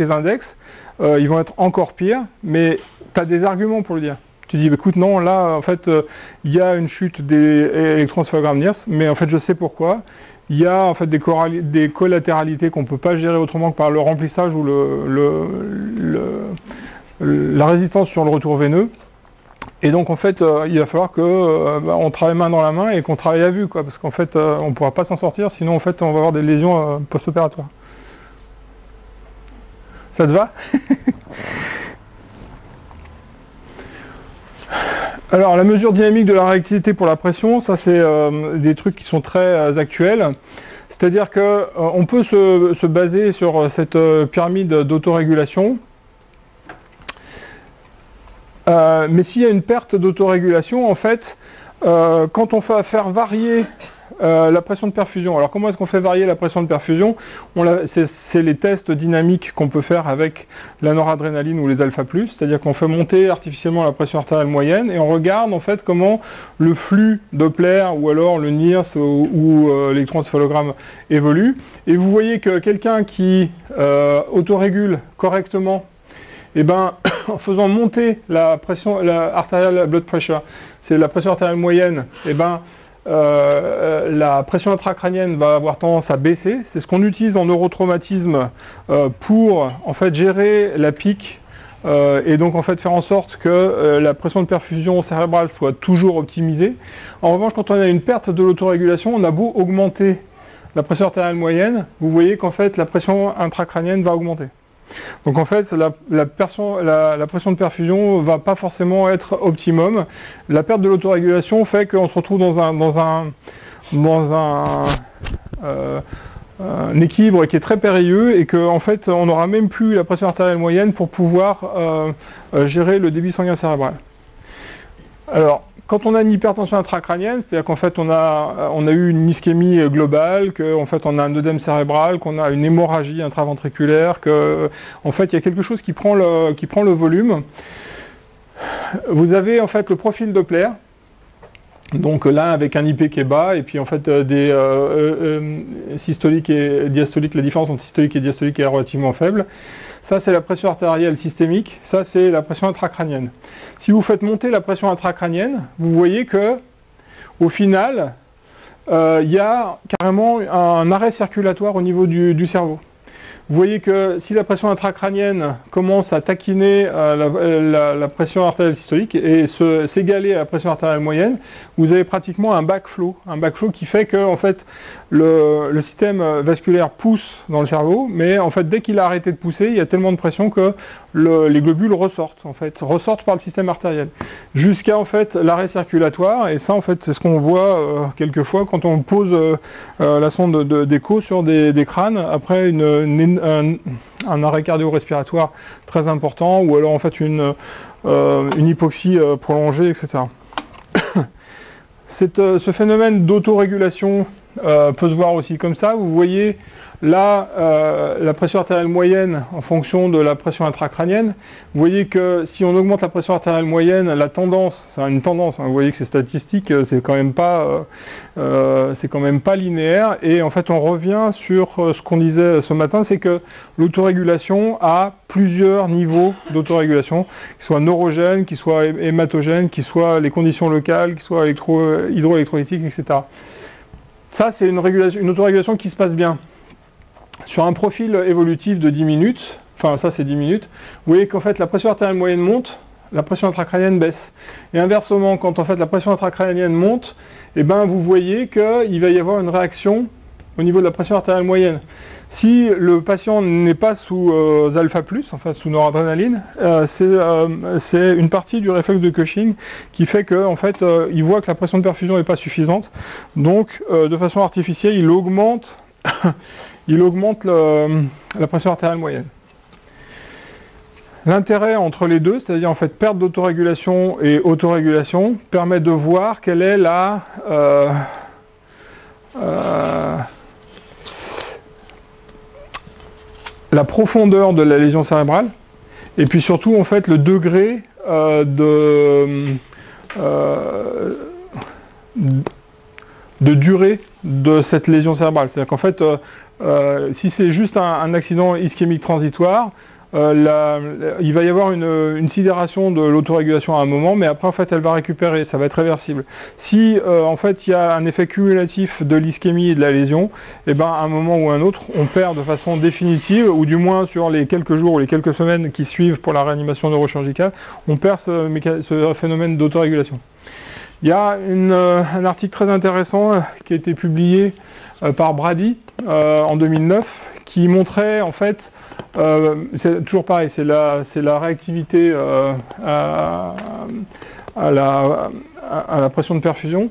index, ils vont être encore pires, mais tu as des arguments pour le dire. Tu dis, écoute, non, là, en fait, il y a une chute des électroencéphalogrammes NIRS, mais en fait, je sais pourquoi. Il y a en fait des collatéralités qu'on ne peut pas gérer autrement que par le remplissage ou la résistance sur le retour veineux. Et donc, en fait, il va falloir qu'on travaille main dans la main et qu'on travaille à vue, quoi, parce qu'en fait, on ne pourra pas s'en sortir, sinon, en fait, on va avoir des lésions post-opératoires. Ça te va? Alors, la mesure dynamique de la réactivité pour la pression, ça c'est des trucs qui sont très actuels. C'est-à-dire qu'on peut se baser sur cette pyramide d'autorégulation. Mais s'il y a une perte d'autorégulation, en fait, quand on fait faire varier la pression de perfusion. Alors comment est-ce qu'on fait varier la pression de perfusion? C'est les tests dynamiques qu'on peut faire avec la noradrénaline ou les alpha+, c'est-à-dire qu'on fait monter artificiellement la pression artérielle moyenne et on regarde en fait comment le flux Doppler ou alors le NIRS ou l'électroencéphalogramme évolue. Et vous voyez que quelqu'un qui autorégule correctement, eh ben, en faisant monter la pression artérielle blood pressure, c'est la pression artérielle moyenne, eh ben, la pression intracrânienne va avoir tendance à baisser. C'est ce qu'on utilise en neurotraumatisme pour en fait gérer la pique et donc en fait faire en sorte que la pression de perfusion cérébrale soit toujours optimisée. En revanche, quand on a une perte de l'autorégulation, on a beau augmenter la pression artérielle moyenne, vous voyez qu'en fait la pression intracrânienne va augmenter. Donc en fait, la pression de perfusion ne va pas forcément être optimum. La perte de l'autorégulation fait qu'on se retrouve dans un équilibre qui est très périlleux et qu'en fait, on n'aura même plus la pression artérielle moyenne pour pouvoir gérer le débit sanguin cérébral. Alors, quand on a une hypertension intracrânienne, c'est-à-dire qu'en fait on a eu une ischémie globale, qu'en fait on a un œdème cérébral, qu'on a une hémorragie intraventriculaire, qu'en fait il y a quelque chose qui prend le volume. Vous avez en fait le profil Doppler, donc là avec un IP qui est bas, et puis en fait des systoliques et diastoliques, la différence entre systolique et diastolique est relativement faible. Ça, c'est la pression artérielle systémique. Ça, c'est la pression intracrânienne. Si vous faites monter la pression intracrânienne, vous voyez que, au final, il y a carrément un arrêt circulatoire au niveau du cerveau. Vous voyez que si la pression intracrânienne commence à taquiner la pression artérielle systolique et s'égaler à la pression artérielle moyenne, vous avez pratiquement un backflow qui fait que en fait, le système vasculaire pousse dans le cerveau, mais en fait dès qu'il a arrêté de pousser, il y a tellement de pression que les globules ressortent par le système artériel, jusqu'à en fait l'arrêt circulatoire. Et ça en fait c'est ce qu'on voit quelquefois quand on pose la sonde d'écho sur des crânes après un arrêt cardio-respiratoire très important, ou alors en fait une hypoxie prolongée, etc. Ce phénomène d'autorégulation peut se voir aussi comme ça. Vous voyez là la pression artérielle moyenne en fonction de la pression intracrânienne. Vous voyez que si on augmente la pression artérielle moyenne, la tendance, c'est une tendance, hein, vous voyez que c'est statistique, c'est quand même pas linéaire. Et en fait, on revient sur ce qu'on disait ce matin, c'est que l'autorégulation a plusieurs niveaux d'autorégulation, qu'ils soient neurogènes, qu'ils soient hématogènes, qu'ils soient les conditions locales, qu'ils soient hydroélectrolytiques, etc. Ça, c'est une autorégulation qui se passe bien. Sur un profil évolutif de 10 minutes, enfin ça c'est 10 minutes, vous voyez qu'en fait la pression artérielle moyenne monte, la pression intracrânienne baisse. Et inversement, quand en fait la pression intracrânienne monte, eh ben, vous voyez qu'il va y avoir une réaction au niveau de la pression artérielle moyenne. Si le patient n'est pas sous alpha+, enfin sous noradrénaline, c'est une partie du réflexe de Cushing qui fait que en fait, il voit que la pression de perfusion n'est pas suffisante. Donc, de façon artificielle, il augmente, la pression artérielle moyenne. L'intérêt entre les deux, c'est-à-dire en fait perte d'autorégulation et autorégulation, permet de voir quelle est la profondeur de la lésion cérébrale, et puis surtout en fait le degré de durée de cette lésion cérébrale. C'est-à-dire qu'en fait, si c'est juste un accident ischémique transitoire, il va y avoir une sidération de l'autorégulation à un moment, mais après en fait elle va récupérer, ça va être réversible. Si en fait il y a un effet cumulatif de l'ischémie et de la lésion, et ben à un moment ou à un autre, on perd de façon définitive, ou du moins sur les quelques jours ou les quelques semaines qui suivent pour la réanimation neurochirurgicale, on perd ce phénomène d'autorégulation. Il y a un article très intéressant qui a été publié par Brady en 2009 qui montrait en fait, c'est toujours pareil, c'est la réactivité à la pression de perfusion,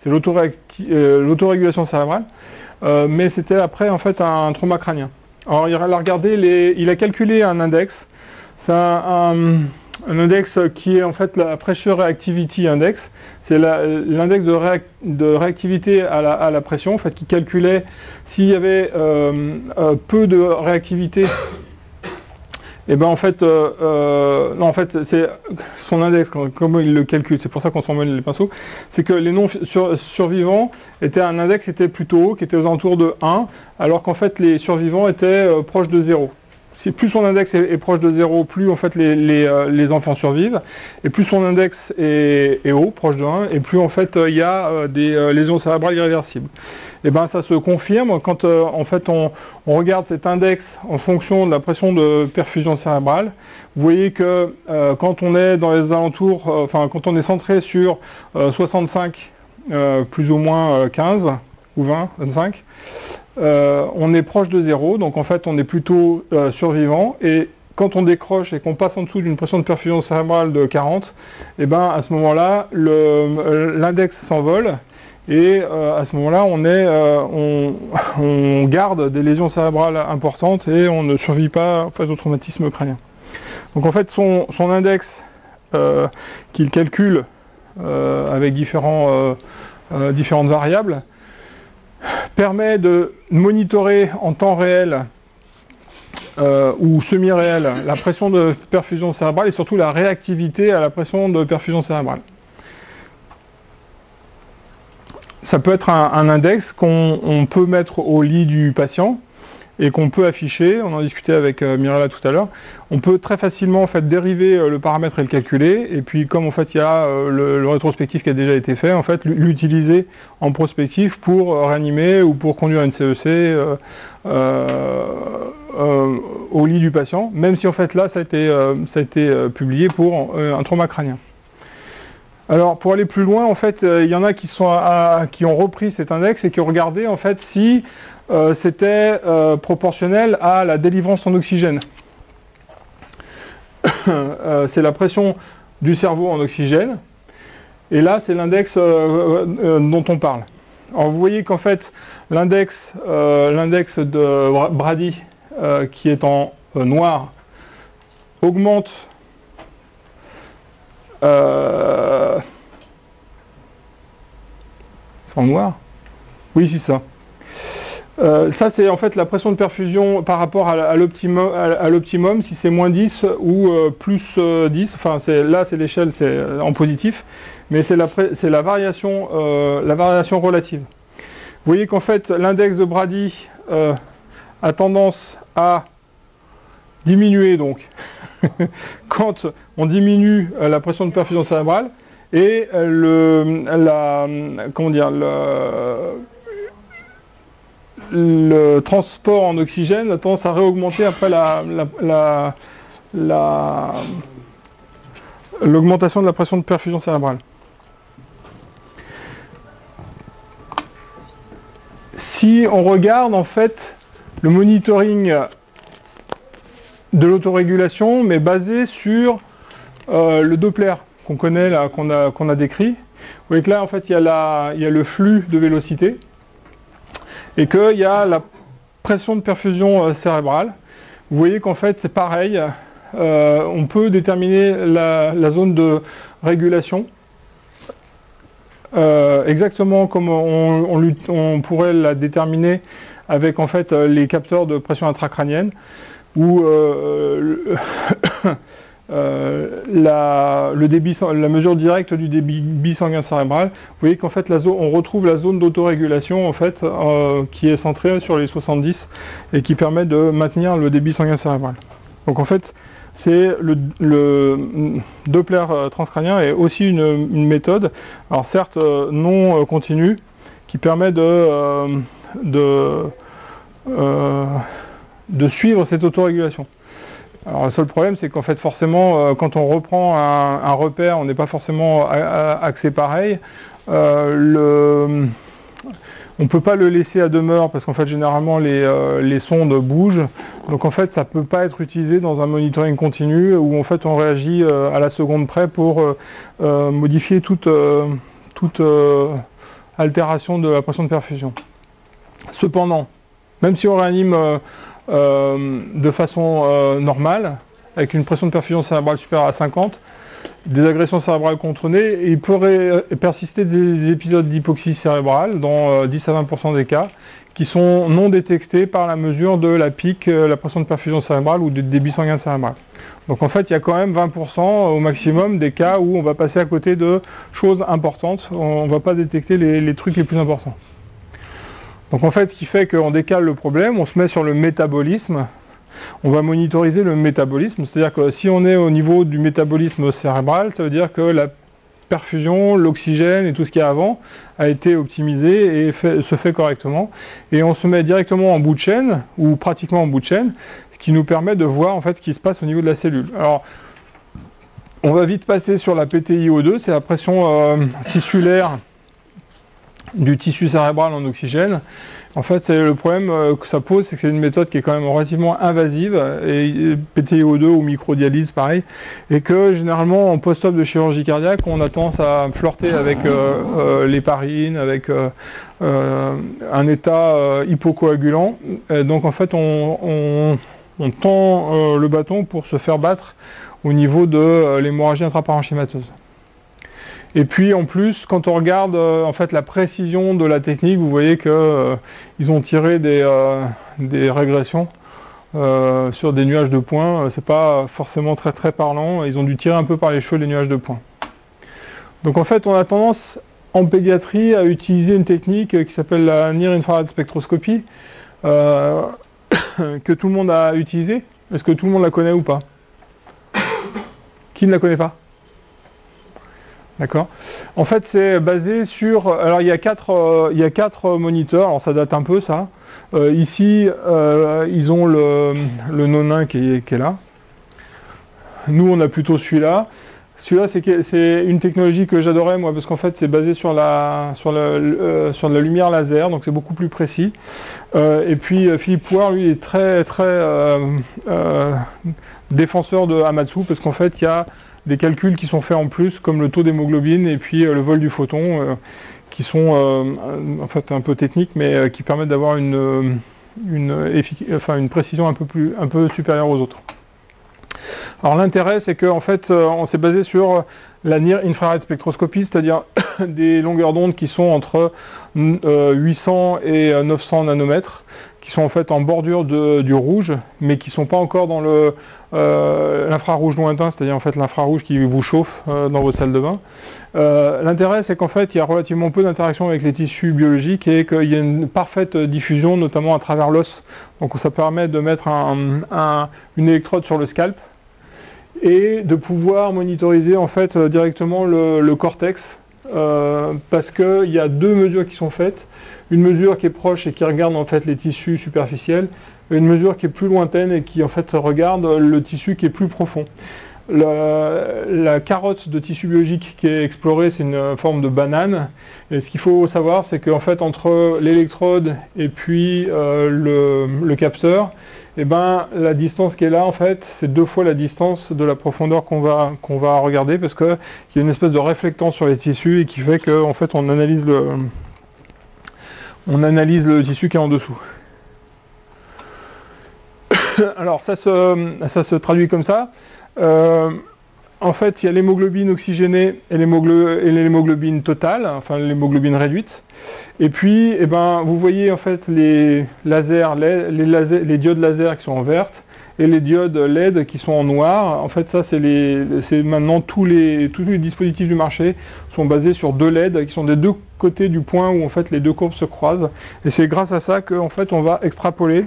c'est l'autorégulation cérébrale, mais c'était après en fait un trauma crânien. Alors il a calculé un index, c'est un index qui est en fait la Pressure Reactivity Index, c'est l'index de réactivité à la pression, en fait, qui calculait s'il y avait peu de réactivité. Et ben en fait, non, en fait, c'est son index, comment il le calcule, c'est pour ça qu'on s'en mêle les pinceaux, c'est que les non-survivants étaient un index qui était plutôt haut, qui était aux alentours de 1, alors qu'en fait les survivants étaient proches de 0. Si plus son index est proche de 0, plus en fait les enfants survivent, et plus son index est haut, proche de 1, et plus en fait il y a des lésions cérébrales irréversibles. Et ben ça se confirme quand en fait on regarde cet index en fonction de la pression de perfusion cérébrale. Vous voyez que quand on est dans les alentours, enfin quand on est centré sur 65, plus ou moins 15 ou 20, 25, on est proche de 0, donc en fait on est plutôt survivant, et quand on décroche et qu'on passe en dessous d'une pression de perfusion cérébrale de 40, et ben à ce moment-là l'index s'envole, et à ce moment-là on garde des lésions cérébrales importantes et on ne survit pas face au traumatisme crânien. Donc en fait son index qu'il calcule avec différentes variables permet de monitorer en temps réel ou semi-réel la pression de perfusion cérébrale et surtout la réactivité à la pression de perfusion cérébrale. Ça peut être un index qu'on peut mettre au lit du patient et qu'on peut afficher, on en discutait avec Mirella tout à l'heure. On peut très facilement en fait dériver le paramètre et le calculer, et puis comme en fait il y a le rétrospectif qui a déjà été fait, en fait l'utiliser en prospectif pour réanimer ou pour conduire une CEC au lit du patient, même si en fait là ça a été publié pour un trauma crânien. Alors pour aller plus loin, en fait, il y en a qui ont repris cet index et qui ont regardé en fait si c'était proportionnel à la délivrance en oxygène. C'est la pression du cerveau en oxygène, et là c'est l'index dont on parle. Alors vous voyez qu'en fait l'index de Brady qui est en noir augmente C'est en noir? Oui, c'est ça. Ça, c'est en fait la pression de perfusion par rapport à l'optimum, si c'est moins 10 ou plus 10. Enfin, là, c'est l'échelle, c'est en positif, mais c'est la variation relative. Vous voyez qu'en fait, l'index de Brady a tendance à diminuer, donc, quand on diminue la pression de perfusion cérébrale, et le transport en oxygène a tendance à réaugmenter après l'augmentation de la pression de perfusion cérébrale. Si on regarde en fait le monitoring de l'autorégulation, mais basé sur le Doppler qu'on connaît là, qu'on a décrit, vous voyez que là en fait il y a le flux de vélocité, et qu'il y a la pression de perfusion cérébrale. Vous voyez qu'en fait c'est pareil, on peut déterminer la zone de régulation exactement comme on pourrait la déterminer avec en fait les capteurs de pression intracrânienne, où la mesure directe du débit sanguin cérébral. Vous voyez qu'en fait on retrouve la zone d'autorégulation en fait qui est centrée sur les 70 et qui permet de maintenir le débit sanguin cérébral. Donc en fait c'est le Doppler transcrânien est aussi une méthode, alors certes non continue, qui permet de suivre cette autorégulation. Alors le seul problème, c'est qu'en fait forcément quand on reprend un repère, on n'est pas forcément axé pareil. On ne peut pas le laisser à demeure parce qu'en fait généralement les sondes bougent, donc en fait ça ne peut pas être utilisé dans un monitoring continu où en fait on réagit à la seconde près pour modifier toute altération de la pression de perfusion. Cependant, même si on réanime de façon normale, avec une pression de perfusion cérébrale supérieure à 50, des agressions cérébrales contrôlées, il pourrait persister des épisodes d'hypoxie cérébrale dans 10 à 20% des cas, qui sont non détectés par la mesure de la PIC, la pression de perfusion cérébrale ou du débit sanguin cérébral. Donc en fait, il y a quand même 20% au maximum des cas où on va passer à côté de choses importantes, on ne va pas détecter les trucs les plus importants. Donc en fait, ce qui fait qu'on décale le problème, on se met sur le métabolisme, on va monitoriser le métabolisme, c'est-à-dire que si on est au niveau du métabolisme cérébral, ça veut dire que la perfusion, l'oxygène et tout ce qu'il y a avant a été optimisé et se fait correctement. Et on se met directement en bout de chaîne, ou pratiquement en bout de chaîne, ce qui nous permet de voir en fait ce qui se passe au niveau de la cellule. Alors, on va vite passer sur la PTiO2, c'est la pression tissulaire du tissu cérébral en oxygène. En fait, c'est le problème que ça pose, c'est que c'est une méthode qui est quand même relativement invasive, et PTiO2 ou microdialyse pareil, et que généralement en post-op de chirurgie cardiaque, on a tendance à flirter avec l'héparine, avec un état hypocoagulant. Et donc en fait, on tend le bâton pour se faire battre au niveau de l'hémorragie intraparenchymateuse. Et puis en plus, quand on regarde en fait la précision de la technique, vous voyez que ils ont tiré des régressions sur des nuages de points. C'est pas forcément très parlant. Ils ont dû tirer un peu par les cheveux les nuages de points. Donc en fait, on a tendance en pédiatrie à utiliser une technique qui s'appelle la Near Infrared Spectroscopy, que tout le monde a utilisée. Est-ce que tout le monde la connaît ou pas? Qui ne la connaît pas? D'accord. En fait, c'est basé sur... Alors, il y a quatre moniteurs. Alors, ça date un peu, ça. Ici, ils ont le Nonin qui est là. Nous, on a plutôt celui-là. Celui-là, c'est une technologie que j'adorais, moi, parce qu'en fait, c'est basé sur la lumière laser, donc c'est beaucoup plus précis. Et puis, Philippe Pouard, lui, est très défenseur de Hamamatsu, parce qu'en fait, il y a des calculs qui sont faits en plus, comme le taux d'hémoglobine et puis le vol du photon, qui sont en fait un peu techniques, mais qui permettent d'avoir une précision un peu supérieure aux autres. Alors l'intérêt, c'est qu'en fait, on s'est basé sur la Near Infrared Spectroscopy, c'est-à-dire des longueurs d'onde qui sont entre 800 et 900 nanomètres, qui sont en fait en bordure du rouge, mais qui ne sont pas encore dans l'infrarouge lointain, c'est-à-dire en fait l'infrarouge qui vous chauffe dans votre salle de bain. L'intérêt, c'est qu'en fait, il y a relativement peu d'interaction avec les tissus biologiques et qu'il y a une parfaite diffusion, notamment à travers l'os. Donc ça permet de mettre une électrode sur le scalp et de pouvoir monitoriser en fait directement le cortex, parce qu'il y a deux mesures qui sont faites. Une mesure qui est proche et qui regarde en fait les tissus superficiels, et une mesure qui est plus lointaine et qui en fait regarde le tissu qui est plus profond. La carotte de tissu biologique qui est explorée, c'est une forme de banane. Et ce qu'il faut savoir, c'est qu'en fait entre l'électrode et puis le capteur, eh ben, la distance qui est là, en fait, c'est 2 fois la distance de la profondeur qu'on va regarder, parce qu'il y a une espèce de réflectance sur les tissus et qui fait qu'en fait on analyse le tissu qui est en dessous. Alors ça se traduit comme ça. En fait, il y a l'hémoglobine oxygénée et l'hémoglobine totale, enfin l'hémoglobine réduite. Et puis, eh ben, vous voyez en fait les diodes laser qui sont en verte et les diodes LED qui sont en noir. En fait, ça, c'est maintenant tous les dispositifs du marché sont basés sur 2 LED qui sont des 2 côtés du point où en fait les 2 courbes se croisent. Et c'est grâce à ça qu'en fait on va extrapoler,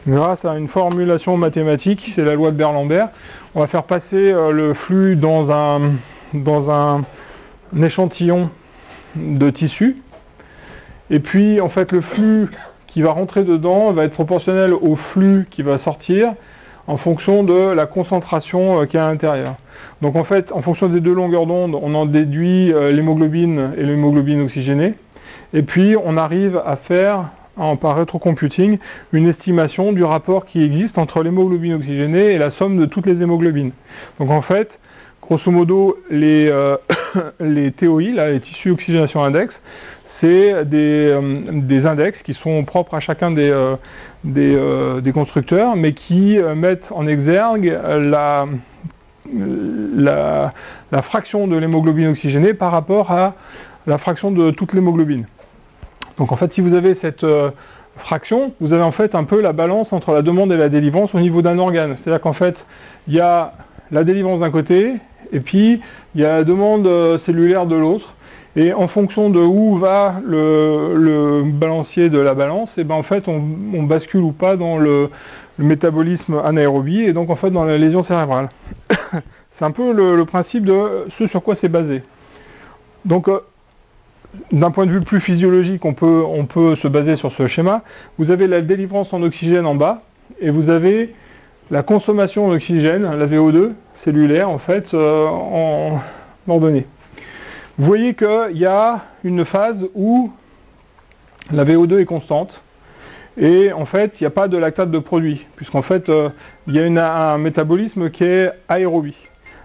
grâce à une formulation mathématique, c'est la loi de Beer-Lambert, on va faire passer le flux dans un échantillon de tissu. Et puis en fait le flux qui va rentrer dedans va être proportionnel au flux qui va sortir en fonction de la concentration qu'il y a à l'intérieur. Donc en fait, en fonction des 2 longueurs d'onde, on en déduit l'hémoglobine et l'hémoglobine oxygénée. Et puis on arrive à faire, par rétrocomputing, une estimation du rapport qui existe entre l'hémoglobine oxygénée et la somme de toutes les hémoglobines. Donc en fait, grosso modo, les TOI, là, les tissus oxygénation index, c'est des index qui sont propres à chacun des constructeurs, mais qui mettent en exergue la fraction de l'hémoglobine oxygénée par rapport à la fraction de toute l'hémoglobine. Donc en fait, si vous avez cette fraction, vous avez en fait un peu la balance entre la demande et la délivrance au niveau d'un organe. C'est-à-dire qu'en fait, il y a la délivrance d'un côté, et puis il y a la demande cellulaire de l'autre. Et en fonction de où va le balancier de la balance, et ben en fait on bascule ou pas dans le métabolisme anaérobie et donc en fait dans la lésion cérébrale. C'est un peu le principe de ce sur quoi c'est basé. Donc d'un point de vue plus physiologique, on peut se baser sur ce schéma. Vous avez la délivrance en oxygène en bas et vous avez la consommation en oxygène, la VO2 cellulaire en fait en ordonnée. Vous voyez qu'il y a une phase où la VO2 est constante et en fait il n'y a pas de lactate de produit puisqu'en fait il y a un métabolisme qui est aérobie.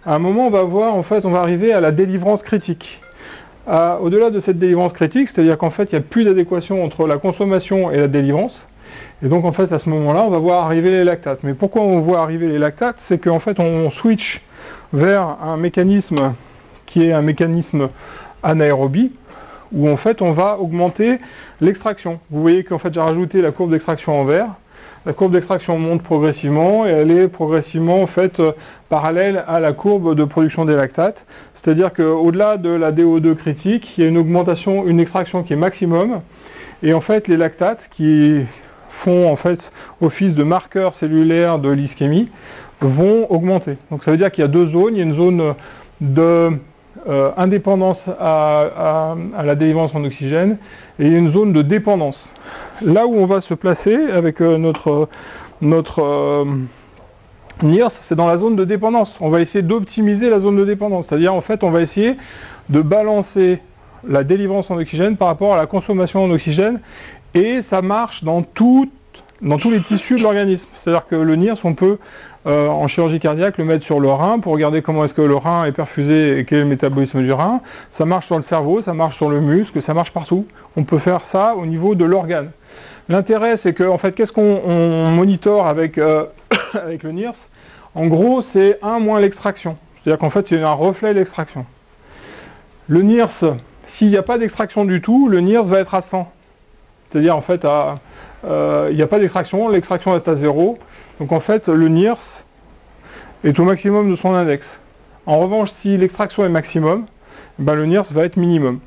À un moment on va arriver à la délivrance critique. Au-delà de cette délivrance critique, c'est-à-dire qu'en fait il n'y a plus d'adéquation entre la consommation et la délivrance. Et donc en fait à ce moment-là on va voir arriver les lactates. Mais pourquoi on voit arriver les lactates? C'est qu'en fait on switch vers un mécanisme qui est un mécanisme anaérobie, où en fait on va augmenter l'extraction. Vous voyez qu'en fait j'ai rajouté la courbe d'extraction en vert. La courbe d'extraction monte progressivement et elle est progressivement en fait parallèle à la courbe de production des lactates. C'est-à-dire qu'au-delà de la DO2 critique, il y a une extraction qui est maximum. Et en fait les lactates qui font en fait office de marqueurs cellulaires de l'ischémie vont augmenter. Donc ça veut dire qu'il y a 2 zones. Il y a une zone de indépendance à la délivrance en oxygène et une zone de dépendance. Là où on va se placer avec notre NIRS, c'est dans la zone de dépendance. On va essayer d'optimiser la zone de dépendance, c'est-à-dire en fait on va essayer de balancer la délivrance en oxygène par rapport à la consommation en oxygène et ça marche dans tous les tissus de l'organisme. C'est-à-dire que le NIRS, on peut en chirurgie cardiaque le mettre sur le rein pour regarder comment est-ce que le rein est perfusé et quel est le métabolisme du rein. Ça marche sur le cerveau, ça marche sur le muscle, ça marche partout. On peut faire ça au niveau de l'organe. L'intérêt, c'est que en fait, qu'est-ce qu'on monitore avec, avec le NIRS? En gros, c'est moins l'extraction. C'est-à-dire qu'en fait, c'est un reflet de l'extraction. Le NIRS, s'il n'y a pas d'extraction du tout, le NIRS va être à 100. C'est-à-dire en fait, il n'y a pas d'extraction, l'extraction est à 0. Donc en fait, le NIRS est au maximum de son index. En revanche, si l'extraction est maximum, ben le NIRS va être minimum.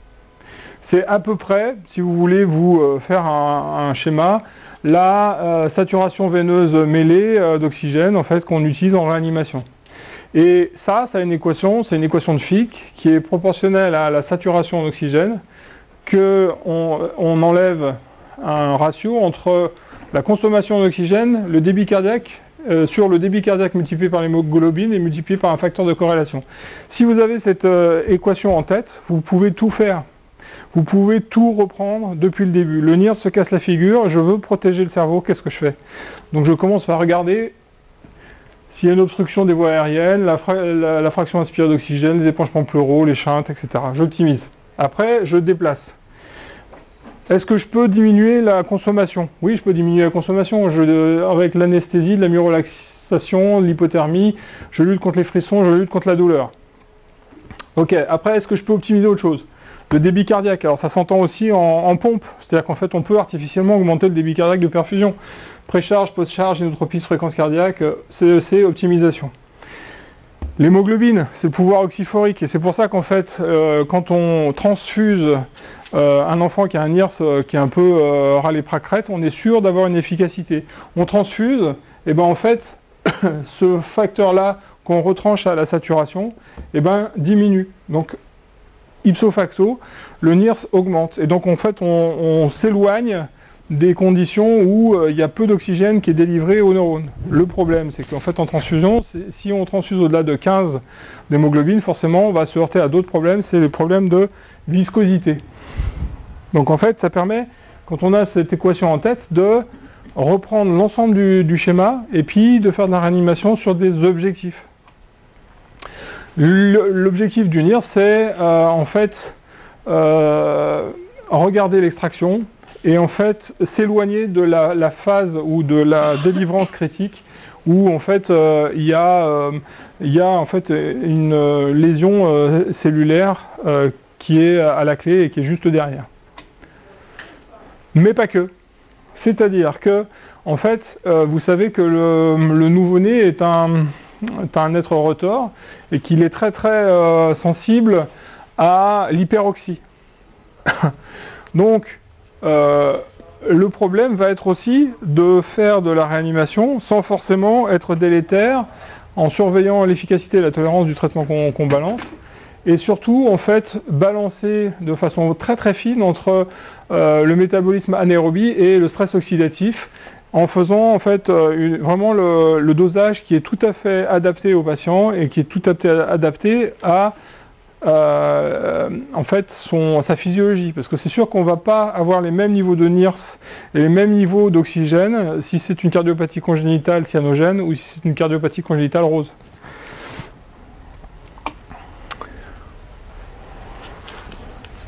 C'est à peu près, si vous voulez vous faire un schéma, la saturation veineuse mêlée d'oxygène en fait, qu'on utilise en réanimation. Et ça a une équation, c'est une équation de Fick qui est proportionnelle à la saturation en oxygène, qu'on enlève un ratio entre la consommation d'oxygène, le débit cardiaque, sur le débit cardiaque multiplié par l'hémoglobine et multiplié par un facteur de corrélation. Si vous avez cette équation en tête, vous pouvez tout faire. Vous pouvez tout reprendre depuis le début. Le NIRS se casse la figure, je veux protéger le cerveau, qu'est-ce que je fais? Donc je commence par regarder s'il y a une obstruction des voies aériennes, la fraction inspirée d'oxygène, les épanchements pleuraux, les shunts, etc. J'optimise. Après, je déplace. Est-ce que je peux diminuer la consommation? Oui, je peux diminuer la consommation. Avec l'anesthésie, de la myorelaxation, l'hypothermie, je lutte contre les frissons, je lutte contre la douleur. Ok, après, est-ce que je peux optimiser autre chose? Le débit cardiaque, alors ça s'entend aussi en pompe. C'est-à-dire qu'en fait, on peut artificiellement augmenter le débit cardiaque de perfusion. Précharge, post-charge, inotropie, fréquence cardiaque, c'est optimisation. L'hémoglobine, c'est le pouvoir oxyphorique. Et c'est pour ça qu'en fait, quand on transfuse un enfant qui a un NIRS qui est un peu râlé-pracrète, on est sûr d'avoir une efficacité. On transfuse, et ben en fait, ce facteur-là qu'on retranche à la saturation, et ben diminue. Donc, ipso facto, le NIRS augmente. Et donc en fait, on s'éloigne des conditions où il y a peu d'oxygène qui est délivré aux neurones. Le problème, c'est qu'en fait, en transfusion, si on transfuse au-delà de 15 d'hémoglobine, forcément, on va se heurter à d'autres problèmes, c'est les problèmes de viscosité. Donc en fait, ça permet, quand on a cette équation en tête, de reprendre l'ensemble du schéma et puis de faire de la réanimation sur des objectifs. L'objectif du NIRS, c'est en fait regarder l'extraction et en fait s'éloigner de la phase ou de la délivrance critique où en fait il y a en fait une lésion cellulaire qui est à la clé et qui est juste derrière. Mais pas que. C'est-à-dire que en fait vous savez que le nouveau-né est un être rotor et qu'il est très très sensible à l'hyperoxie. Donc le problème va être aussi de faire de la réanimation sans forcément être délétère, en surveillant l'efficacité et la tolérance du traitement qu'on balance, et surtout en fait balancer de façon très très fine entre le métabolisme anaérobie et le stress oxydatif, en faisant en fait vraiment le dosage qui est tout à fait adapté au patient et qui est tout à fait adapté à en fait sa physiologie, parce que c'est sûr qu'on ne va pas avoir les mêmes niveaux de NIRS et les mêmes niveaux d'oxygène si c'est une cardiopathie congénitale cyanogène ou si c'est une cardiopathie congénitale rose.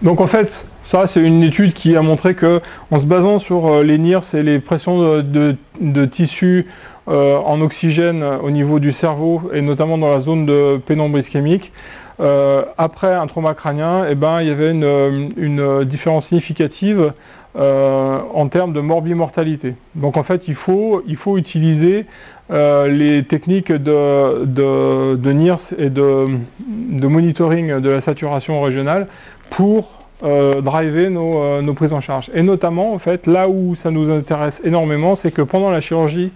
Donc en fait, ça c'est une étude qui a montré que, en se basant sur les NIRS et les pressions de tissu en oxygène au niveau du cerveau et notamment dans la zone de pénombre ischémique, après un trauma crânien, eh ben, il y avait une différence significative en termes de morbimortalité. Donc en fait, il faut utiliser les techniques de NIRS et de monitoring de la saturation régionale pour driver nos prises en charge. Et notamment, en fait, là où ça nous intéresse énormément, c'est que pendant la chirurgie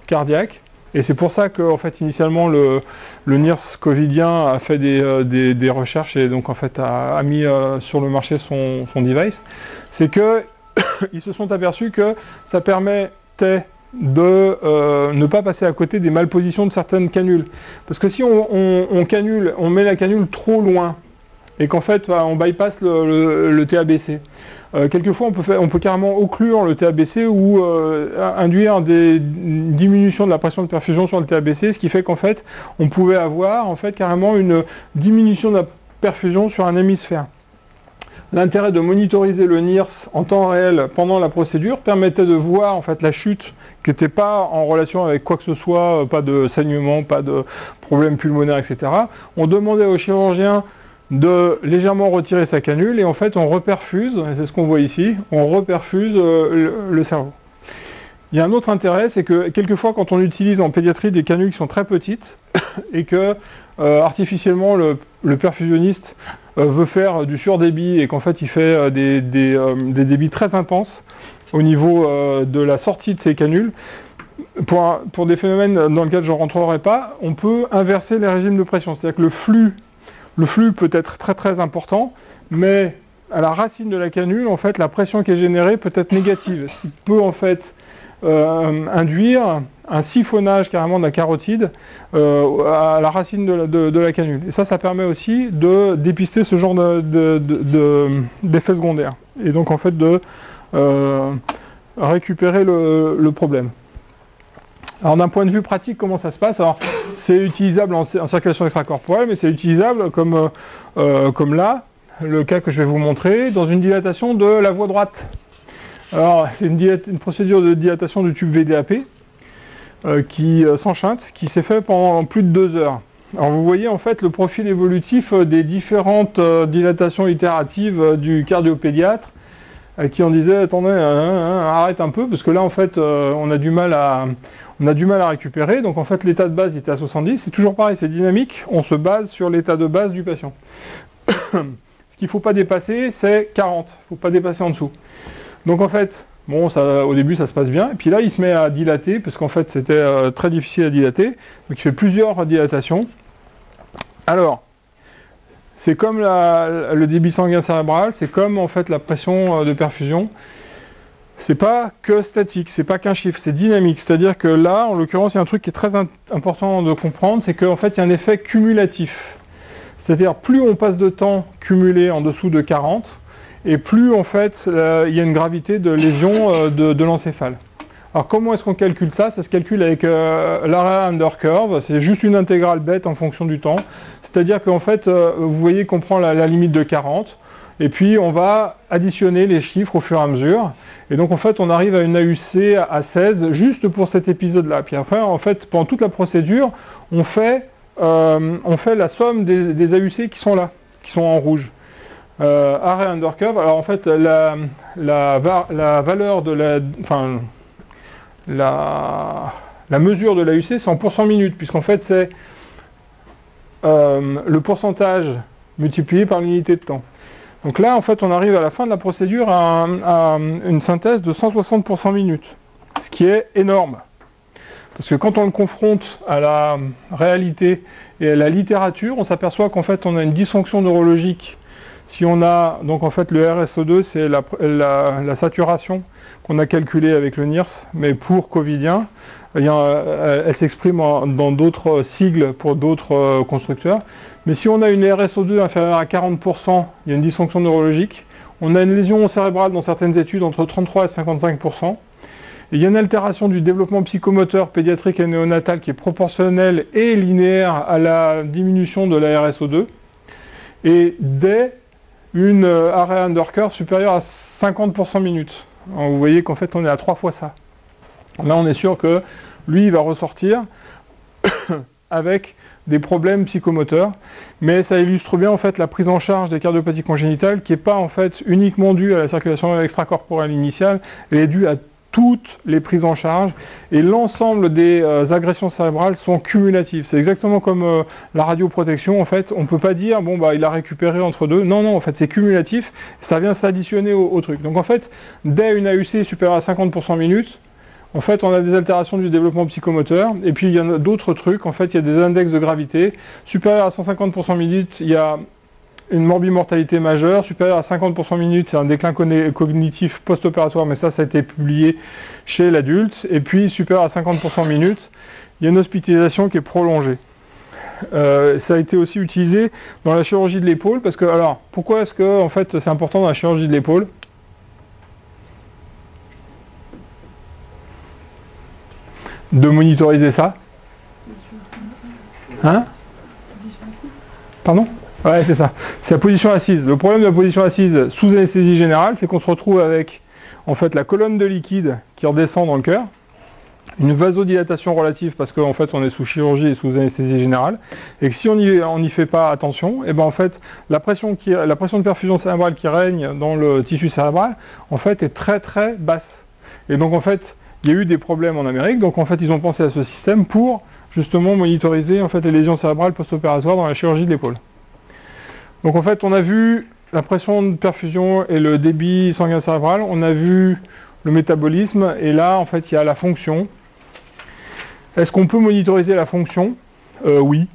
cardiaque, et c'est pour ça que, en fait, initialement, le NIRS covidien a fait des recherches et donc, en fait, a mis sur le marché son device. C'est que ils se sont aperçus que ça permettait de ne pas passer à côté des malpositions de certaines canules. Parce que si on met la canule trop loin et qu'en fait, on bypass le TABC, quelquefois, on peut carrément occlure le TABC ou induire une diminution de la pression de perfusion sur le TABC, ce qui fait qu'en fait, on pouvait avoir en fait carrément une diminution de la perfusion sur un hémisphère. L'intérêt de monitoriser le NIRS en temps réel pendant la procédure permettait de voir en fait la chute qui n'était pas en relation avec quoi que ce soit, pas de saignement, pas de problème pulmonaire, etc. On demandait aux chirurgiens de légèrement retirer sa canule et en fait on reperfuse, et c'est ce qu'on voit ici, on reperfuse le cerveau. Il y a un autre intérêt, c'est que quelquefois quand on utilise en pédiatrie des canules qui sont très petites et que artificiellement le perfusionniste veut faire du surdébit et qu'en fait il fait des débits très intenses au niveau de la sortie de ces canules, pour des phénomènes dans lesquels je ne rentrerai pas, on peut inverser les régimes de pression. C'est-à-dire que le flux peut être très très important, mais à la racine de la canule, en fait, la pression qui est générée peut être négative, ce qui peut en fait induire un siphonnage carrément de la carotide à la racine de la canule. Et ça permet aussi de dépister ce genre d'effets secondaires. Et donc en fait de récupérer le problème. Alors d'un point de vue pratique, comment ça se passe? Alors c'est utilisable en circulation extracorporelle, mais c'est utilisable comme là, le cas que je vais vous montrer, dans une dilatation de la voie droite. Alors c'est une procédure de dilatation du tube VDAP qui s'enchante, qui s'est fait pendant plus de 2 heures. Alors vous voyez en fait le profil évolutif des différentes dilatations itératives du cardiopédiatre qui en disait attendez, arrête un peu, parce que là en fait on a du mal à récupérer. Donc en fait l'état de base était à 70, c'est toujours pareil, c'est dynamique, on se base sur l'état de base du patient. Ce qu'il ne faut pas dépasser, c'est 40, il ne faut pas dépasser en dessous. Donc en fait, bon, au début ça se passe bien, et puis là il se met à dilater, parce qu'en fait c'était très difficile à dilater, donc il fait plusieurs dilatations. Alors, c'est comme le débit sanguin cérébral, c'est comme en fait la pression de perfusion. C'est pas que statique, c'est pas qu'un chiffre, c'est dynamique. C'est-à-dire que là, en l'occurrence, il y a un truc qui est très important de comprendre, c'est qu'en fait, il y a un effet cumulatif. C'est-à-dire, plus on passe de temps cumulé en dessous de 40, et plus en fait, il y a une gravité de lésion de l'encéphale. Alors comment est-ce qu'on calcule ça? Ça se calcule avec l'area under curve, c'est juste une intégrale bête en fonction du temps. C'est-à-dire qu'en fait, vous voyez qu'on prend la limite de 40, et puis on va additionner les chiffres au fur et à mesure. Et donc en fait, on arrive à une AUC à 16, juste pour cet épisode-là. Puis après, en fait, pendant toute la procédure, on fait la somme des AUC qui sont là, qui sont en rouge. Area under curve, alors en fait, la valeur de la mesure de l'AUC, c'est en pourcent minute, puisqu'en fait, c'est le pourcentage multiplié par l'unité de temps. Donc là, en fait, on arrive à la fin de la procédure à une synthèse de 160% minute, ce qui est énorme. Parce que quand on le confronte à la réalité et à la littérature, on s'aperçoit qu'en fait, on a une dysfonction neurologique. Si on a, donc en fait, le RSO2, c'est la saturation qu'on a calculée avec le NIRS, mais pour covidien, elle s'exprime dans d'autres sigles pour d'autres constructeurs. Mais si on a une RSO2 inférieure à 40%, il y a une dysfonction neurologique. On a une lésion cérébrale dans certaines études entre 33 et 55%. Et il y a une altération du développement psychomoteur pédiatrique et néonatal qui est proportionnelle et linéaire à la diminution de la RSO2. Et dès une area under curve supérieure à 50% minute. Alors vous voyez qu'en fait on est à 3 fois ça. Là on est sûr que lui il va ressortir avec des problèmes psychomoteurs, mais ça illustre bien en fait la prise en charge des cardiopathies congénitales qui n'est pas en fait uniquement due à la circulation extracorporelle initiale, elle est due à toutes les prises en charge et l'ensemble des agressions cérébrales sont cumulatives. C'est exactement comme la radioprotection, en fait, on ne peut pas dire bon bah il a récupéré entre deux, non, en fait c'est cumulatif, ça vient s'additionner au truc. Donc en fait, dès une AUC supérieure à 50% minute, en fait on a des altérations du développement psychomoteur, et puis il y en a d'autres trucs, en fait il y a des index de gravité, supérieur à 150% minute, il y a une morbimortalité majeure, supérieure à 50% minute, c'est un déclin cognitif post-opératoire, mais ça a été publié chez l'adulte. Et puis, supérieur à 50% minute, il y a une hospitalisation qui est prolongée. Ça a été aussi utilisé dans la chirurgie de l'épaule, parce que, alors, pourquoi est-ce que, en fait, c'est important dans la chirurgie de l'épaule? De monitoriser ça? Hein? Pardon? Ouais, c'est ça. C'est la position assise. Le problème de la position assise sous anesthésie générale, c'est qu'on se retrouve avec en fait la colonne de liquide qui redescend dans le cœur. une vasodilatation relative parce qu'en fait on est sous chirurgie et sous anesthésie générale, et que si on n'y fait pas attention, et ben en fait la pression de perfusion cérébrale qui règne dans le tissu cérébral en fait est très très basse. Et donc en fait il y a eu des problèmes en Amérique, donc en fait ils ont pensé à ce système pour justement monitoriser en fait les lésions cérébrales post-opératoires dans la chirurgie de l'épaule. Donc en fait on a vu la pression de perfusion et le débit sanguin cérébral, on a vu le métabolisme, et là en fait il y a la fonction. Est-ce qu'on peut monitoriser la fonction? Oui.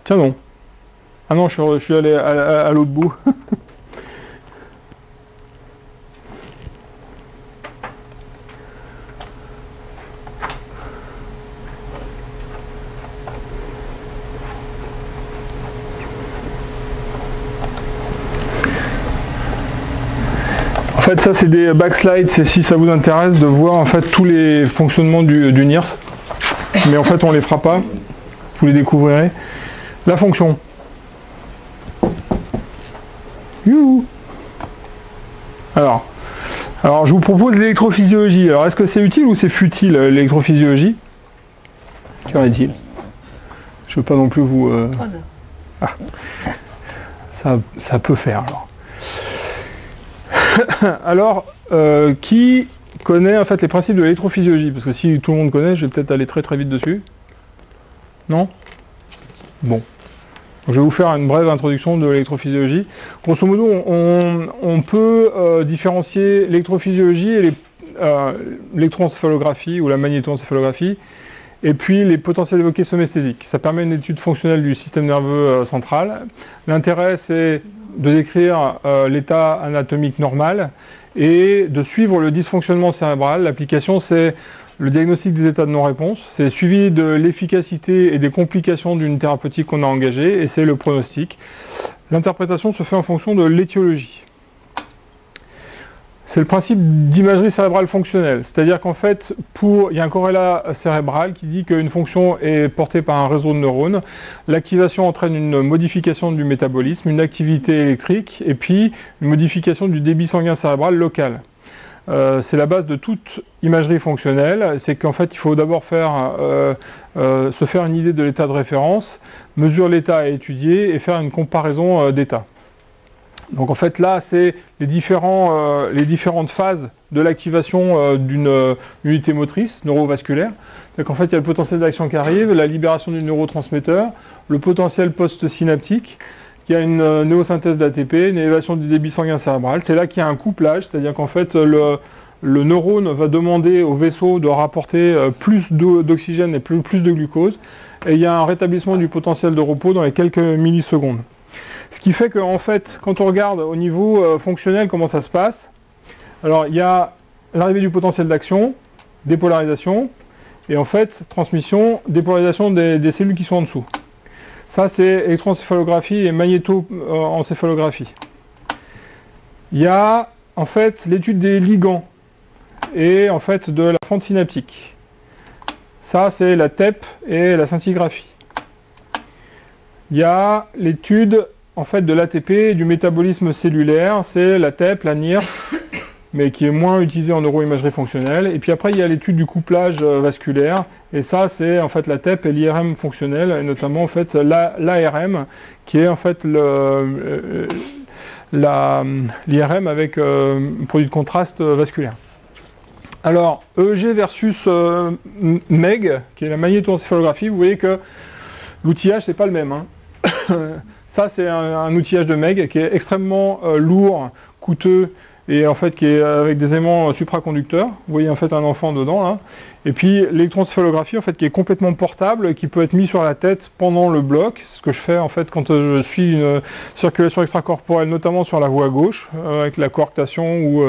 Tiens non. Ah non, je suis allé à l'autre bout. En fait, ça c'est des backslides, c'est si ça vous intéresse de voir en fait tous les fonctionnements du NIRS. Mais en fait, on les fera pas. Vous les découvrirez. La fonction. Youhou. Alors, je vous propose l'électrophysiologie. Alors, est-ce que c'est utile ou c'est futile l'électrophysiologie? Qu'en est-il? Je ne veux pas non plus vous... 3 heures. Ah. Ça peut faire alors. Alors, qui connaît en fait les principes de l'électrophysiologie? Parce que si tout le monde connaît, je vais peut-être aller très très vite dessus. Non? Bon. Donc, je vais vous faire une brève introduction de l'électrophysiologie. Grosso modo, on peut différencier l'électrophysiologie et l'électroencéphalographie ou la magnétoencéphalographie, et puis les potentiels évoqués somesthésiques. Ça permet une étude fonctionnelle du système nerveux central. L'intérêt, c'est de décrire l'état anatomique normal et de suivre le dysfonctionnement cérébral. L'application, c'est le diagnostic des états de non-réponse, c'est suivi de l'efficacité et des complications d'une thérapeutique qu'on a engagée, et c'est le pronostic. L'interprétation se fait en fonction de l'étiologie. C'est le principe d'imagerie cérébrale fonctionnelle, c'est-à-dire qu'en fait, il y a un corrélat cérébral qui dit qu'une fonction est portée par un réseau de neurones, l'activation entraîne une modification du métabolisme, une activité électrique, et puis une modification du débit sanguin cérébral local. C'est la base de toute imagerie fonctionnelle, c'est qu'en fait il faut d'abord se faire une idée de l'état de référence, mesurer l'état à étudier et faire une comparaison d'état. Donc en fait là c'est les différentes phases de l'activation d'une unité motrice neurovasculaire. Donc en fait il y a le potentiel d'action qui arrive, la libération du neurotransmetteur, le potentiel post-synaptique, il y a une néosynthèse d'ATP, une élévation du débit sanguin cérébral. C'est là qu'il y a un couplage, c'est-à-dire qu'en fait le neurone va demander au vaisseau de rapporter plus d'oxygène et plus de glucose, et il y a un rétablissement du potentiel de repos dans les quelques millisecondes. Ce qui fait qu'en fait, quand on regarde au niveau fonctionnel comment ça se passe, alors il y a l'arrivée du potentiel d'action, dépolarisation, et en fait, transmission, dépolarisation des cellules qui sont en dessous. Ça, c'est électroencéphalographie et magnétoencéphalographie. Il y a en fait l'étude des ligands et en fait de la fente synaptique. Ça, c'est la TEP et la scintigraphie. Il y a l'étude en fait de l'ATP et du métabolisme cellulaire, c'est la TEP, la NIRS, mais qui est moins utilisée en neuroimagerie fonctionnelle. Et puis après, il y a l'étude du couplage vasculaire, et ça, c'est en fait la TEP et l'IRM fonctionnel, et notamment en fait l'ARM, qui est en fait l'IRM avec produit de contraste vasculaire. Alors, EEG versus MEG, qui est la magnétoencéphalographie, vous voyez que l'outillage, c'est pas le même. Ça, c'est un outillage de MEG qui est extrêmement lourd, coûteux, et en fait qui est avec des aimants supraconducteurs. Vous voyez en fait un enfant dedans là. Et puis l'électroencéphalographie en fait qui est complètement portable, qui peut être mis sur la tête pendant le bloc. C'est ce que je fais en fait quand je suis une circulation extracorporelle, notamment sur la voie gauche, avec la coarctation ou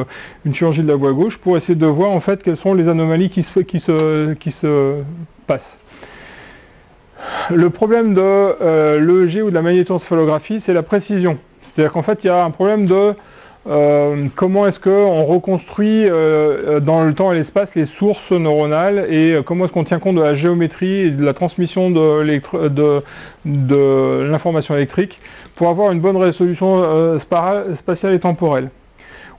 une chirurgie de la voie gauche, pour essayer de voir en fait quelles sont les anomalies qui se passent. Le problème de l'EEG ou de la magnétoencéphalographie, c'est la précision. C'est-à-dire qu'en fait, il y a un problème de comment est-ce qu'on reconstruit dans le temps et l'espace les sources neuronales, et comment est-ce qu'on tient compte de la géométrie et de la transmission de l'information électrique pour avoir une bonne résolution spatiale et temporelle.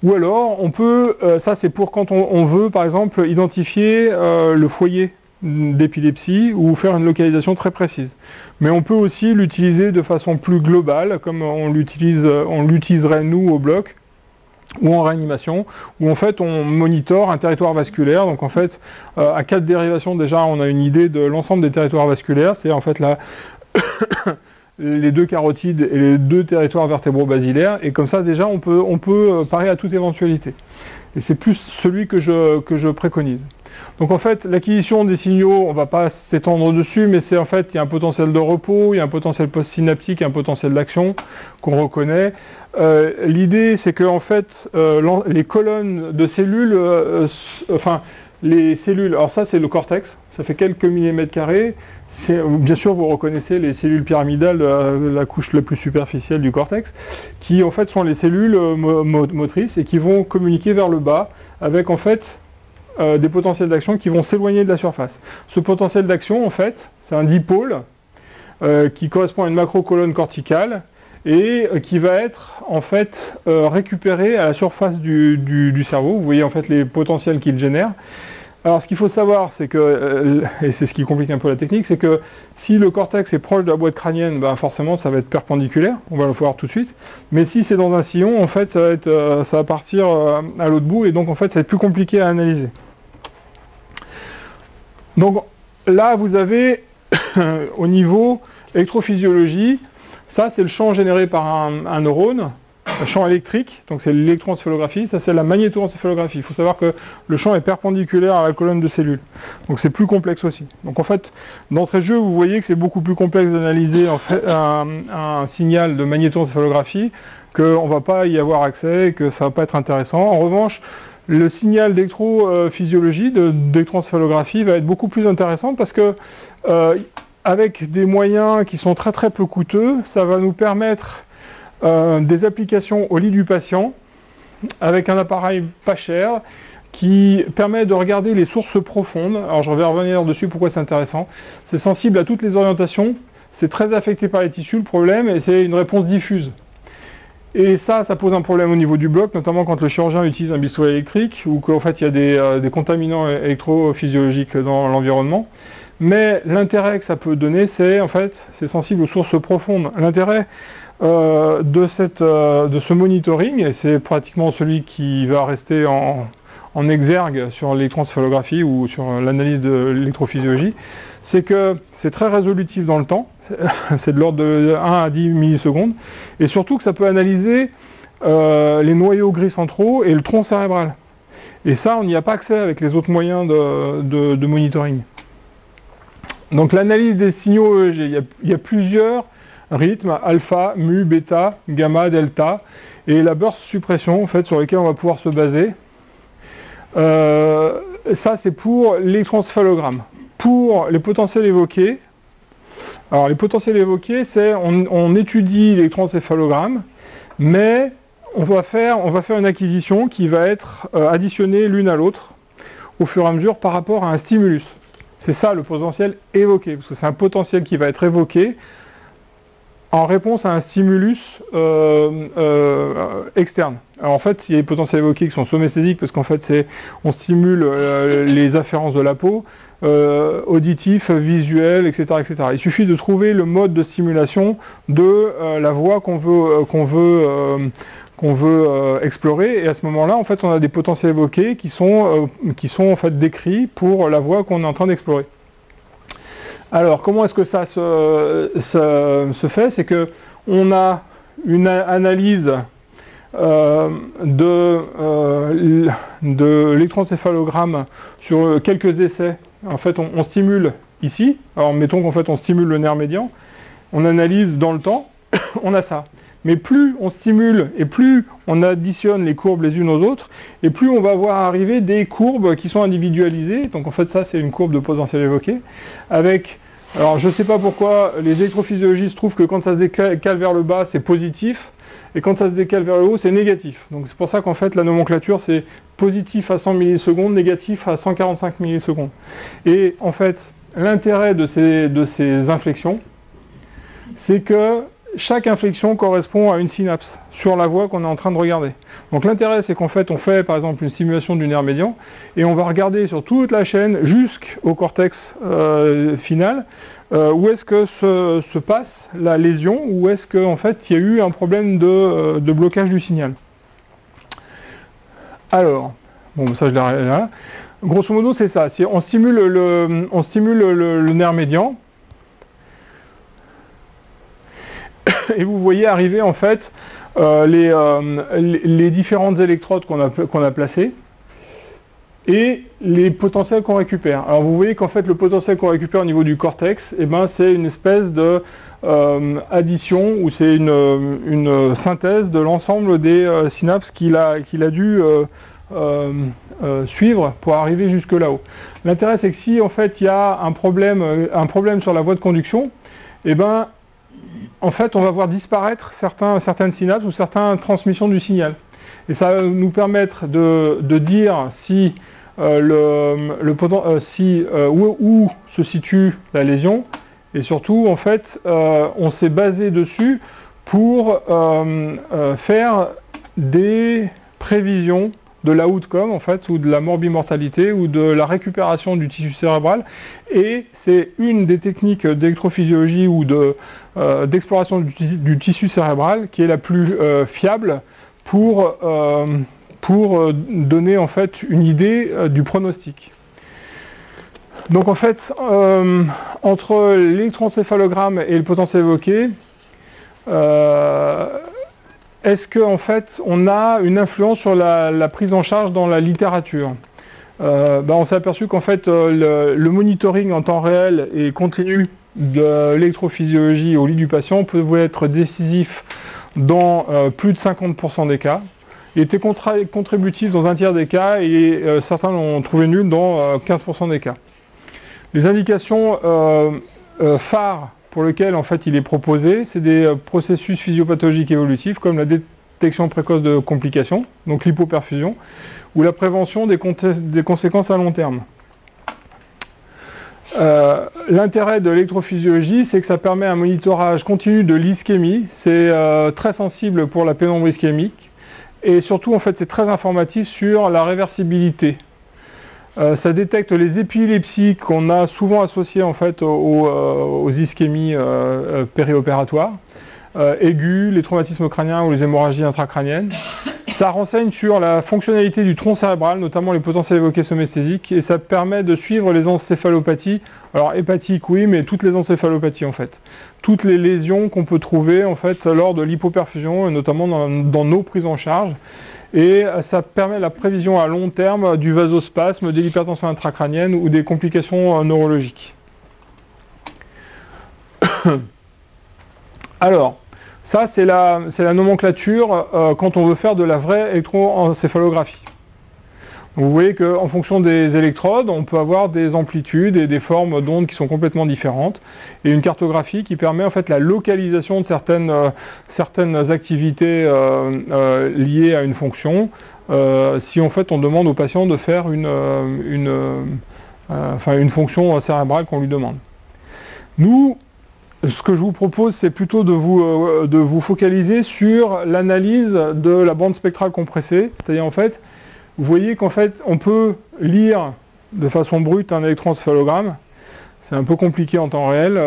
Ou alors, on peut, ça c'est pour quand on veut par exemple identifier le foyer d'épilepsie ou faire une localisation très précise. Mais on peut aussi l'utiliser de façon plus globale, comme on l'utiliserait nous au bloc, ou en réanimation, où en fait on monitore un territoire vasculaire. Donc en fait, à 4 dérivations déjà, on a une idée de l'ensemble des territoires vasculaires, c'est en fait là les 2 carotides et les 2 territoires vertébro-basilaires, et comme ça déjà on peut parer à toute éventualité. Et c'est plus celui que je préconise. Donc en fait, l'acquisition des signaux, on ne va pas s'étendre dessus, mais c'est en fait, il y a un potentiel de repos, il y a un potentiel post-synaptique, un potentiel d'action qu'on reconnaît. L'idée, c'est que en fait, les colonnes de cellules, les cellules, alors ça c'est le cortex, ça fait quelques millimètres carrés. Bien sûr, vous reconnaissez les cellules pyramidales, la couche la plus superficielle du cortex, qui en fait sont les cellules motrices et qui vont communiquer vers le bas avec en fait des potentiels d'action qui vont s'éloigner de la surface. Ce potentiel d'action, en fait, c'est un dipôle qui correspond à une macrocolonne corticale et qui va être en fait récupéré à la surface du cerveau. Vous voyez en fait les potentiels qu'il génère. Alors ce qu'il faut savoir, c'est que, et c'est ce qui complique un peu la technique, c'est que si le cortex est proche de la boîte crânienne, ben forcément ça va être perpendiculaire, on va le voir tout de suite. Mais si c'est dans un sillon, en fait ça va partir à l'autre bout, et donc en fait ça va être plus compliqué à analyser. Donc là vous avez au niveau électrophysiologie, ça c'est le champ généré par un neurone, un champ électrique, donc c'est l'électroencéphalographie, ça c'est la magnétoencéphalographie. Il faut savoir que le champ est perpendiculaire à la colonne de cellules, donc c'est plus complexe aussi. Donc en fait, d'entrée de jeu, vous voyez que c'est beaucoup plus complexe d'analyser en fait, un signal de magnétoencéphalographie, qu'on ne va pas y avoir accès et que ça ne va pas être intéressant. En revanche, le signal d'électrophysiologie, d'électroencéphalographie va être beaucoup plus intéressant parce que avec des moyens qui sont très très peu coûteux, ça va nous permettre des applications au lit du patient avec un appareil pas cher qui permet de regarder les sources profondes. Alors je vais revenir dessus pourquoi c'est intéressant. C'est sensible à toutes les orientations, c'est très affecté par les tissus le problème et c'est une réponse diffuse. Et ça pose un problème au niveau du bloc, notamment quand le chirurgien utilise un bistouri électrique ou qu'en fait il y a des contaminants électrophysiologiques dans l'environnement. Mais l'intérêt que ça peut donner, c'est en fait c'est sensible aux sources profondes. L'intérêt de ce monitoring, et c'est pratiquement celui qui va rester en exergue sur l'électroencéphalographie ou sur l'analyse de l'électrophysiologie, c'est que c'est très résolutif dans le temps, c'est de l'ordre de 1 à 10 millisecondes, et surtout que ça peut analyser les noyaux gris centraux et le tronc cérébral. Et ça, on n'y a pas accès avec les autres moyens de monitoring. Donc l'analyse des signaux EEG, il y a plusieurs rythmes, alpha, mu, bêta, gamma, delta, et la burst suppression en fait, sur lesquels on va pouvoir se baser. Ça c'est pour l'électroencéphalogramme. Pour les potentiels évoqués, alors les potentiels évoqués, c'est on étudie l'électroencéphalogramme, mais on va faire une acquisition qui va être additionnée l'une à l'autre au fur et à mesure par rapport à un stimulus. C'est ça le potentiel évoqué, parce que c'est un potentiel qui va être évoqué en réponse à un stimulus externe. Alors en fait, il y a des potentiels évoqués qui sont somesthésiques, parce qu'en fait, on stimule les afférences de la peau, auditif, visuel, etc., etc. Il suffit de trouver le mode de stimulation de la voix qu'on veut explorer, et à ce moment-là, en fait, on a des potentiels évoqués qui sont en fait décrits pour la voie qu'on est en train d'explorer. Alors, comment est-ce que ça se fait? C'est que on a une analyse de l'électroencéphalogramme sur quelques essais. En fait, on stimule ici. Alors, mettons qu'en fait, on stimule le nerf médian. On analyse dans le temps. On a ça. Mais plus on stimule et plus on additionne les courbes les unes aux autres, et plus on va voir arriver des courbes qui sont individualisées. Donc en fait ça c'est une courbe de potentiel évoqué, avec, alors je ne sais pas pourquoi, les électrophysiologistes trouvent que quand ça se décale vers le bas c'est positif, et quand ça se décale vers le haut c'est négatif. Donc c'est pour ça qu'en fait la nomenclature c'est positif à 100 millisecondes, négatif à 145 millisecondes. Et en fait l'intérêt de ces inflexions, c'est que chaque inflexion correspond à une synapse sur la voie qu'on est en train de regarder. Donc l'intérêt, c'est qu'en fait, on fait par exemple une simulation du nerf médian, et on va regarder sur toute la chaîne jusqu'au cortex final, où est-ce que se passe la lésion, où est-ce qu'en fait, il y a eu un problème de blocage du signal. Alors, bon, ça je l'ai là. Grosso modo, c'est ça. On stimule le nerf médian, et vous voyez arriver en fait les différentes électrodes qu'on a placées et les potentiels qu'on récupère. Alors vous voyez qu'en fait le potentiel qu'on récupère au niveau du cortex, eh ben, c'est une espèce de addition, ou c'est une synthèse de l'ensemble des synapses qu'il a dû suivre pour arriver jusque là-haut. L'intérêt, c'est que si en fait il y a un problème sur la voie de conduction, eh ben, en fait, on va voir disparaître certaines synapses ou certaines transmissions du signal. Et ça va nous permettre de dire si, où se situe la lésion. Et surtout, en fait, on s'est basé dessus pour faire des prévisions de l'outcome, en fait, ou de la morbimortalité, ou de la récupération du tissu cérébral. Et c'est une des techniques d'électrophysiologie ou d'exploration du tissu cérébral qui est la plus fiable pour donner en fait une idée du pronostic. Donc en fait, entre l'électroencéphalogramme et le potentiel évoqué, est-ce qu'en fait on a une influence sur la prise en charge dans la littérature? On s'est aperçu qu'en fait le monitoring en temps réel et continu de l'électrophysiologie au lit du patient pouvait être décisif dans plus de 50% des cas. Il était contributif dans un tiers des cas, et certains l'ont trouvé nul dans 15% des cas. Les indications phares pour lesquelles en fait il est proposé, c'est des processus physiopathologiques évolutifs comme la détection précoce de complications, donc l'hypoperfusion, ou la prévention des conséquences à long terme. L'intérêt de l'électrophysiologie, c'est que ça permet un monitorage continu de l'ischémie. C'est très sensible pour la pénombre ischémique, et surtout en fait c'est très informatif sur la réversibilité. Ça détecte les épilepsies qu'on a souvent associées en fait aux ischémies périopératoires, aiguës, les traumatismes crâniens ou les hémorragies intracrâniennes. Ça renseigne sur la fonctionnalité du tronc cérébral, notamment les potentiels évoqués somesthésiques, et ça permet de suivre les encéphalopathies. Alors hépatiques, oui, mais toutes les encéphalopathies en fait. Toutes les lésions qu'on peut trouver en fait lors de l'hypoperfusion, notamment dans nos prises en charge. Et ça permet la prévision à long terme du vasospasme, de l'hypertension intracrânienne ou des complications neurologiques. Alors, ça c'est la nomenclature quand on veut faire de la vraie électroencéphalographie. Vous voyez qu'en fonction des électrodes, on peut avoir des amplitudes et des formes d'ondes qui sont complètement différentes, et une cartographie qui permet en fait la localisation de certaines activités liées à une fonction, si en fait on demande au patient de faire une fonction cérébrale qu'on lui demande. Nous, ce que je vous propose, c'est plutôt de vous focaliser sur l'analyse de la bande spectrale compressée, c'est-à-dire en fait, vous voyez qu'en fait, on peut lire de façon brute un électroencéphalogramme. C'est un peu compliqué en temps réel,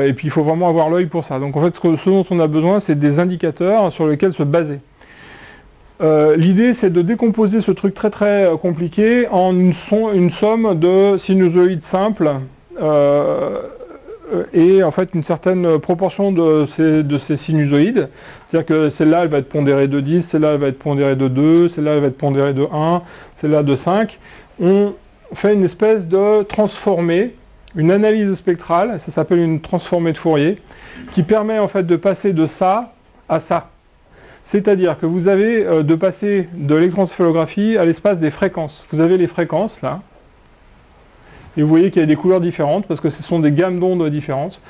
et puis il faut vraiment avoir l'œil pour ça. Donc en fait, ce dont on a besoin, c'est des indicateurs sur lesquels se baser. L'idée, c'est de décomposer ce truc très très compliqué en une somme de sinusoïdes simples, et en fait une certaine proportion de ces sinusoïdes. C'est-à-dire que celle-là, elle va être pondérée de 10, celle-là, elle va être pondérée de 2, celle-là, elle va être pondérée de 1, celle-là de 5. On fait une espèce de transformée, une analyse spectrale, ça s'appelle une transformée de Fourier, qui permet en fait de passer de ça à ça. C'est-à-dire que vous avez de passer de l'électroencéphalographie à l'espace des fréquences. Vous avez les fréquences, là, et vous voyez qu'il y a des couleurs différentes, parce que ce sont des gammes d'ondes différentes.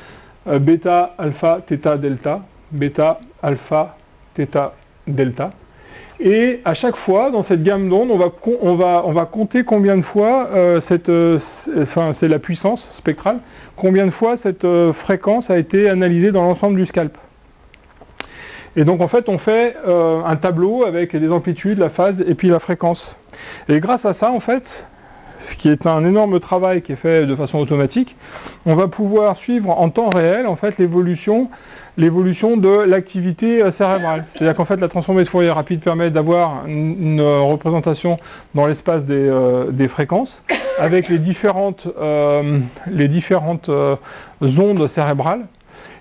Bêta, alpha, theta, delta. Bêta, alpha, theta, delta. Et à chaque fois, dans cette gamme d'ondes, on va compter combien de fois, c'est la puissance spectrale, combien de fois cette fréquence a été analysée dans l'ensemble du scalp. Et donc en fait on fait un tableau avec les amplitudes, la phase et puis la fréquence. Et grâce à ça en fait, ce qui est un énorme travail qui est fait de façon automatique, on va pouvoir suivre en temps réel en fait l'évolution de l'activité cérébrale. C'est-à-dire qu'en fait la transformée de Fourier rapide permet d'avoir une représentation dans l'espace des fréquences avec les différentes ondes cérébrales.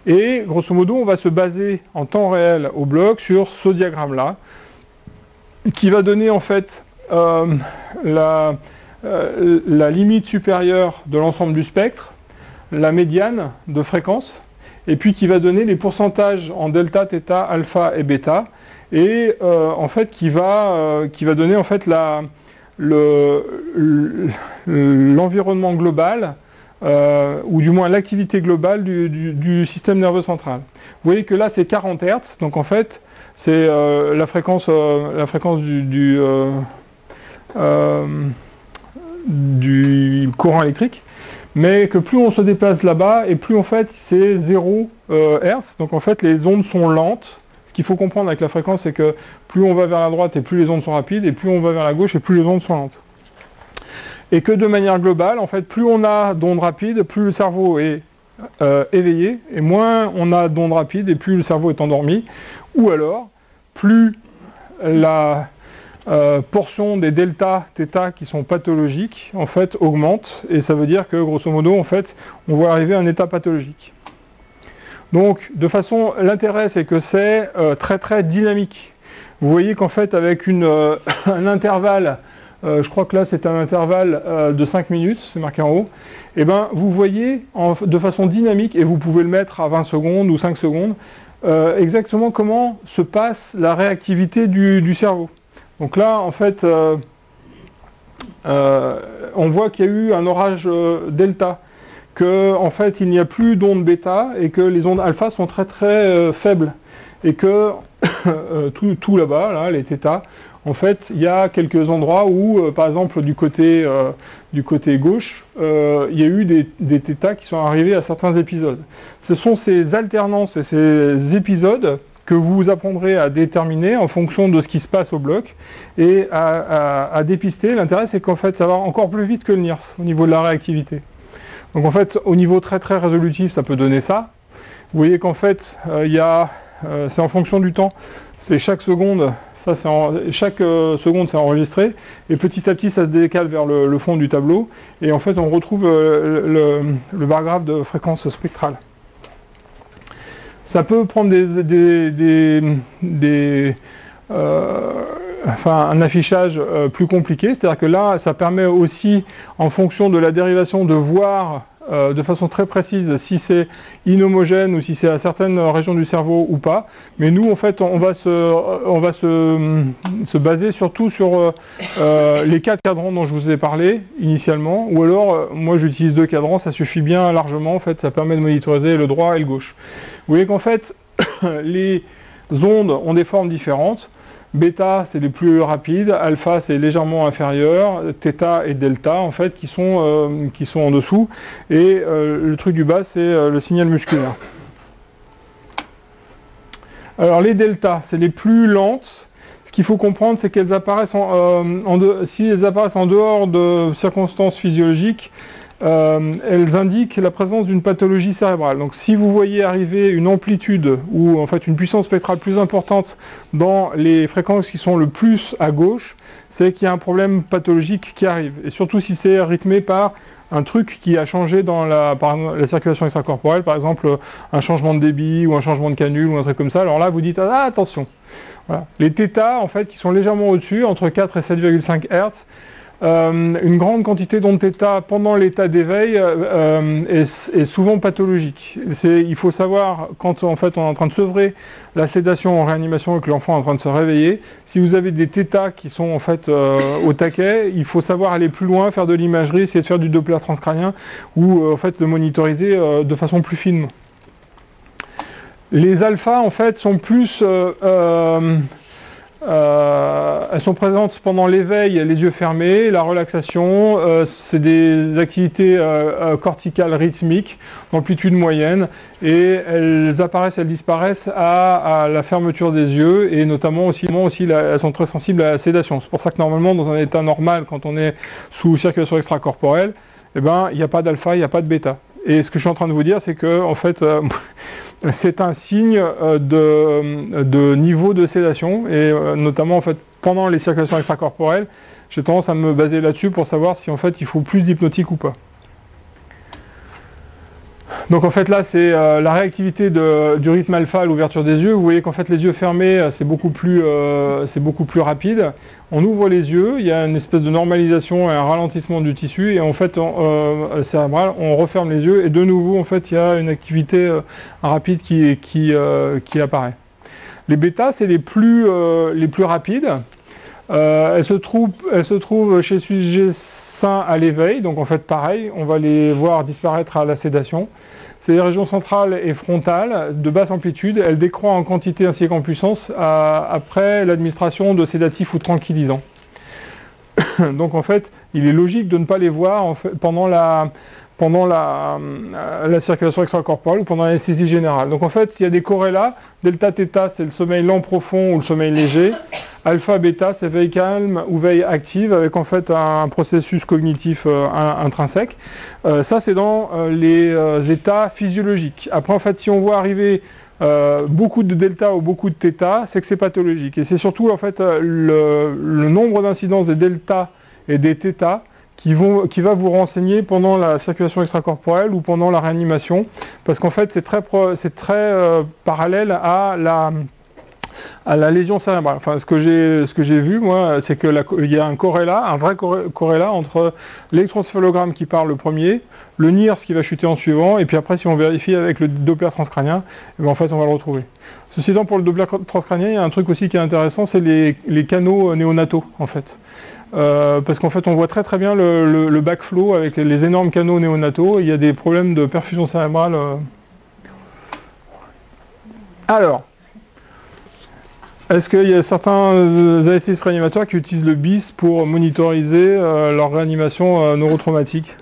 Et grosso modo, on va se baser en temps réel au bloc sur ce diagramme-là, qui va donner en fait la limite supérieure de l'ensemble du spectre, la médiane de fréquence, et puis qui va donner les pourcentages en delta, θ, alpha et bêta, et en fait qui va donner en fait l'environnement global, ou du moins l'activité globale du système nerveux central. Vous voyez que là c'est 40 Hz, donc en fait c'est la fréquence du courant électrique, mais que plus on se déplace là-bas, et plus en fait c'est 0 Hz, donc en fait les ondes sont lentes. Ce qu'il faut comprendre avec la fréquence, c'est que plus on va vers la droite et plus les ondes sont rapides, et plus on va vers la gauche et plus les ondes sont lentes. Et que de manière globale, en fait, plus on a d'ondes rapides, plus le cerveau est éveillé, et moins on a d'ondes rapides, et plus le cerveau est endormi. Ou alors, plus la portion des delta, θ qui sont pathologiques, en fait, augmente, et ça veut dire que, grosso modo, en fait, on va arriver à un état pathologique. Donc, de façon, l'intérêt, c'est que c'est très très dynamique. Vous voyez qu'en fait, avec un intervalle, je crois que là c'est un intervalle de 5 minutes, c'est marqué en haut, et ben vous voyez de façon dynamique, et vous pouvez le mettre à 20 secondes ou 5 secondes, exactement comment se passe la réactivité du cerveau. Donc là, en fait, on voit qu'il y a eu un orage delta, que en fait il n'y a plus d'ondes bêta, et que les ondes alpha sont très très faibles, et que tout là-bas, là, les θ, en fait, il y a quelques endroits où, par exemple, du côté gauche, il y a eu des θ qui sont arrivés à certains épisodes. Ce sont ces alternances et ces épisodes que vous apprendrez à déterminer en fonction de ce qui se passe au bloc et à dépister. L'intérêt, c'est qu'en fait, ça va encore plus vite que le NIRS au niveau de la réactivité. Donc en fait, au niveau très très résolutif, ça peut donner ça. Vous voyez qu'en fait, c'est en fonction du temps, c'est chaque seconde. Chaque seconde c'est enregistré, et petit à petit ça se décale vers le fond du tableau, et en fait on retrouve le bar graphe de fréquence spectrale. Ça peut prendre un affichage plus compliqué, c'est-à-dire que là ça permet aussi, en fonction de la dérivation, de voir de façon très précise si c'est inhomogène ou si c'est à certaines régions du cerveau ou pas. Mais nous, en fait, on va se baser surtout sur les 4 cadrans dont je vous ai parlé initialement, ou alors, moi j'utilise 2 cadrans, ça suffit bien largement, en fait, ça permet de monitoriser le droit et le gauche. Vous voyez qu'en fait, les ondes ont des formes différentes. Bêta, c'est les plus rapides, alpha, c'est légèrement inférieur, θ et delta, en fait, qui sont en dessous, et le truc du bas, c'est le signal musculaire. Alors, les deltas, c'est les plus lentes. Ce qu'il faut comprendre, c'est qu'elles apparaissent si elles apparaissent en dehors de circonstances physiologiques, elles indiquent la présence d'une pathologie cérébrale. Donc si vous voyez arriver une amplitude ou en fait une puissance spectrale plus importante dans les fréquences qui sont le plus à gauche, c'est qu'il y a un problème pathologique qui arrive. Et surtout si c'est rythmé par un truc qui a changé dans la circulation extracorporelle, par exemple un changement de débit ou un changement de canule ou un truc comme ça. Alors là vous dites ah attention. Voilà. Les θ en fait qui sont légèrement au-dessus, entre 4 et 7,5 Hz, une grande quantité d'ondes θ pendant l'état d'éveil est souvent pathologique. Il faut savoir, quand en fait on est en train de sevrer la sédation en réanimation et que l'enfant est en train de se réveiller, si vous avez des θ qui sont en fait au taquet, il faut savoir aller plus loin, faire de l'imagerie, essayer de faire du Doppler transcrânien ou en fait le monitoriser de façon plus fine. Les alphas en fait sont plus Elles sont présentes pendant l'éveil, les yeux fermés, la relaxation, c'est des activités corticales rythmiques d'amplitude moyenne et elles apparaissent, elles disparaissent à la fermeture des yeux et notamment aussi elles sont très sensibles à la sédation. C'est pour ça que normalement dans un état normal, quand on est sous circulation extracorporelle, eh ben, il n'y a pas d'alpha, il n'y a pas de bêta. Et ce que je suis en train de vous dire, c'est que en fait, c'est un signe de niveau de sédation, et notamment en fait, pendant les circulations extracorporelles, j'ai tendance à me baser là-dessus pour savoir si en fait il faut plus d'hypnotique ou pas. Donc en fait là c'est la réactivité du rythme alpha à l'ouverture des yeux. Vous voyez qu'en fait les yeux fermés c'est beaucoup plus rapide. On ouvre les yeux, il y a une espèce de normalisation et un ralentissement du tissu et en fait cérébral, on referme les yeux et de nouveau en fait il y a une activité rapide qui apparaît. Les bêtas c'est les plus rapides. Elles se trouvent chez le sujet sain à l'éveil, donc en fait pareil, on va les voir disparaître à la sédation. C'est les régions centrales et frontales de basse amplitude, elles décroît en quantité ainsi qu'en puissance après l'administration de sédatifs ou tranquillisants. Donc en fait, il est logique de ne pas les voir en fait, pendant la circulation extracorporelle ou pendant l'anesthésie générale. Donc en fait, il y a des corrélats. Delta, θ, c'est le sommeil lent profond ou le sommeil léger. Alpha, bêta, c'est veille calme ou veille active avec en fait un processus cognitif intrinsèque. Ça, c'est dans les états physiologiques. Après, en fait, si on voit arriver beaucoup de delta ou beaucoup de θ, c'est que c'est pathologique. Et c'est surtout en fait le nombre d'incidences des delta et des θ qui va vous renseigner pendant la circulation extracorporelle ou pendant la réanimation, parce qu'en fait c'est très parallèle à la lésion cérébrale. Enfin, ce que j'ai vu moi, c'est que il y a un vrai corrélat entre l'électroencéphalogramme qui part le premier, le NIRS qui va chuter en suivant, et puis après si on vérifie avec le Doppler transcrânien, eh bien, en fait on va le retrouver. Ceci étant, pour le Doppler transcrânien, il y a un truc aussi qui est intéressant, c'est les canaux néonataux en fait. Parce qu'en fait on voit très bien le backflow avec les énormes canaux néonataux, il y a des problèmes de perfusion cérébrale. Alors, est-ce qu'il y a certains anesthésistes réanimateurs qui utilisent le BIS pour monitoriser leur réanimation neurotraumatique?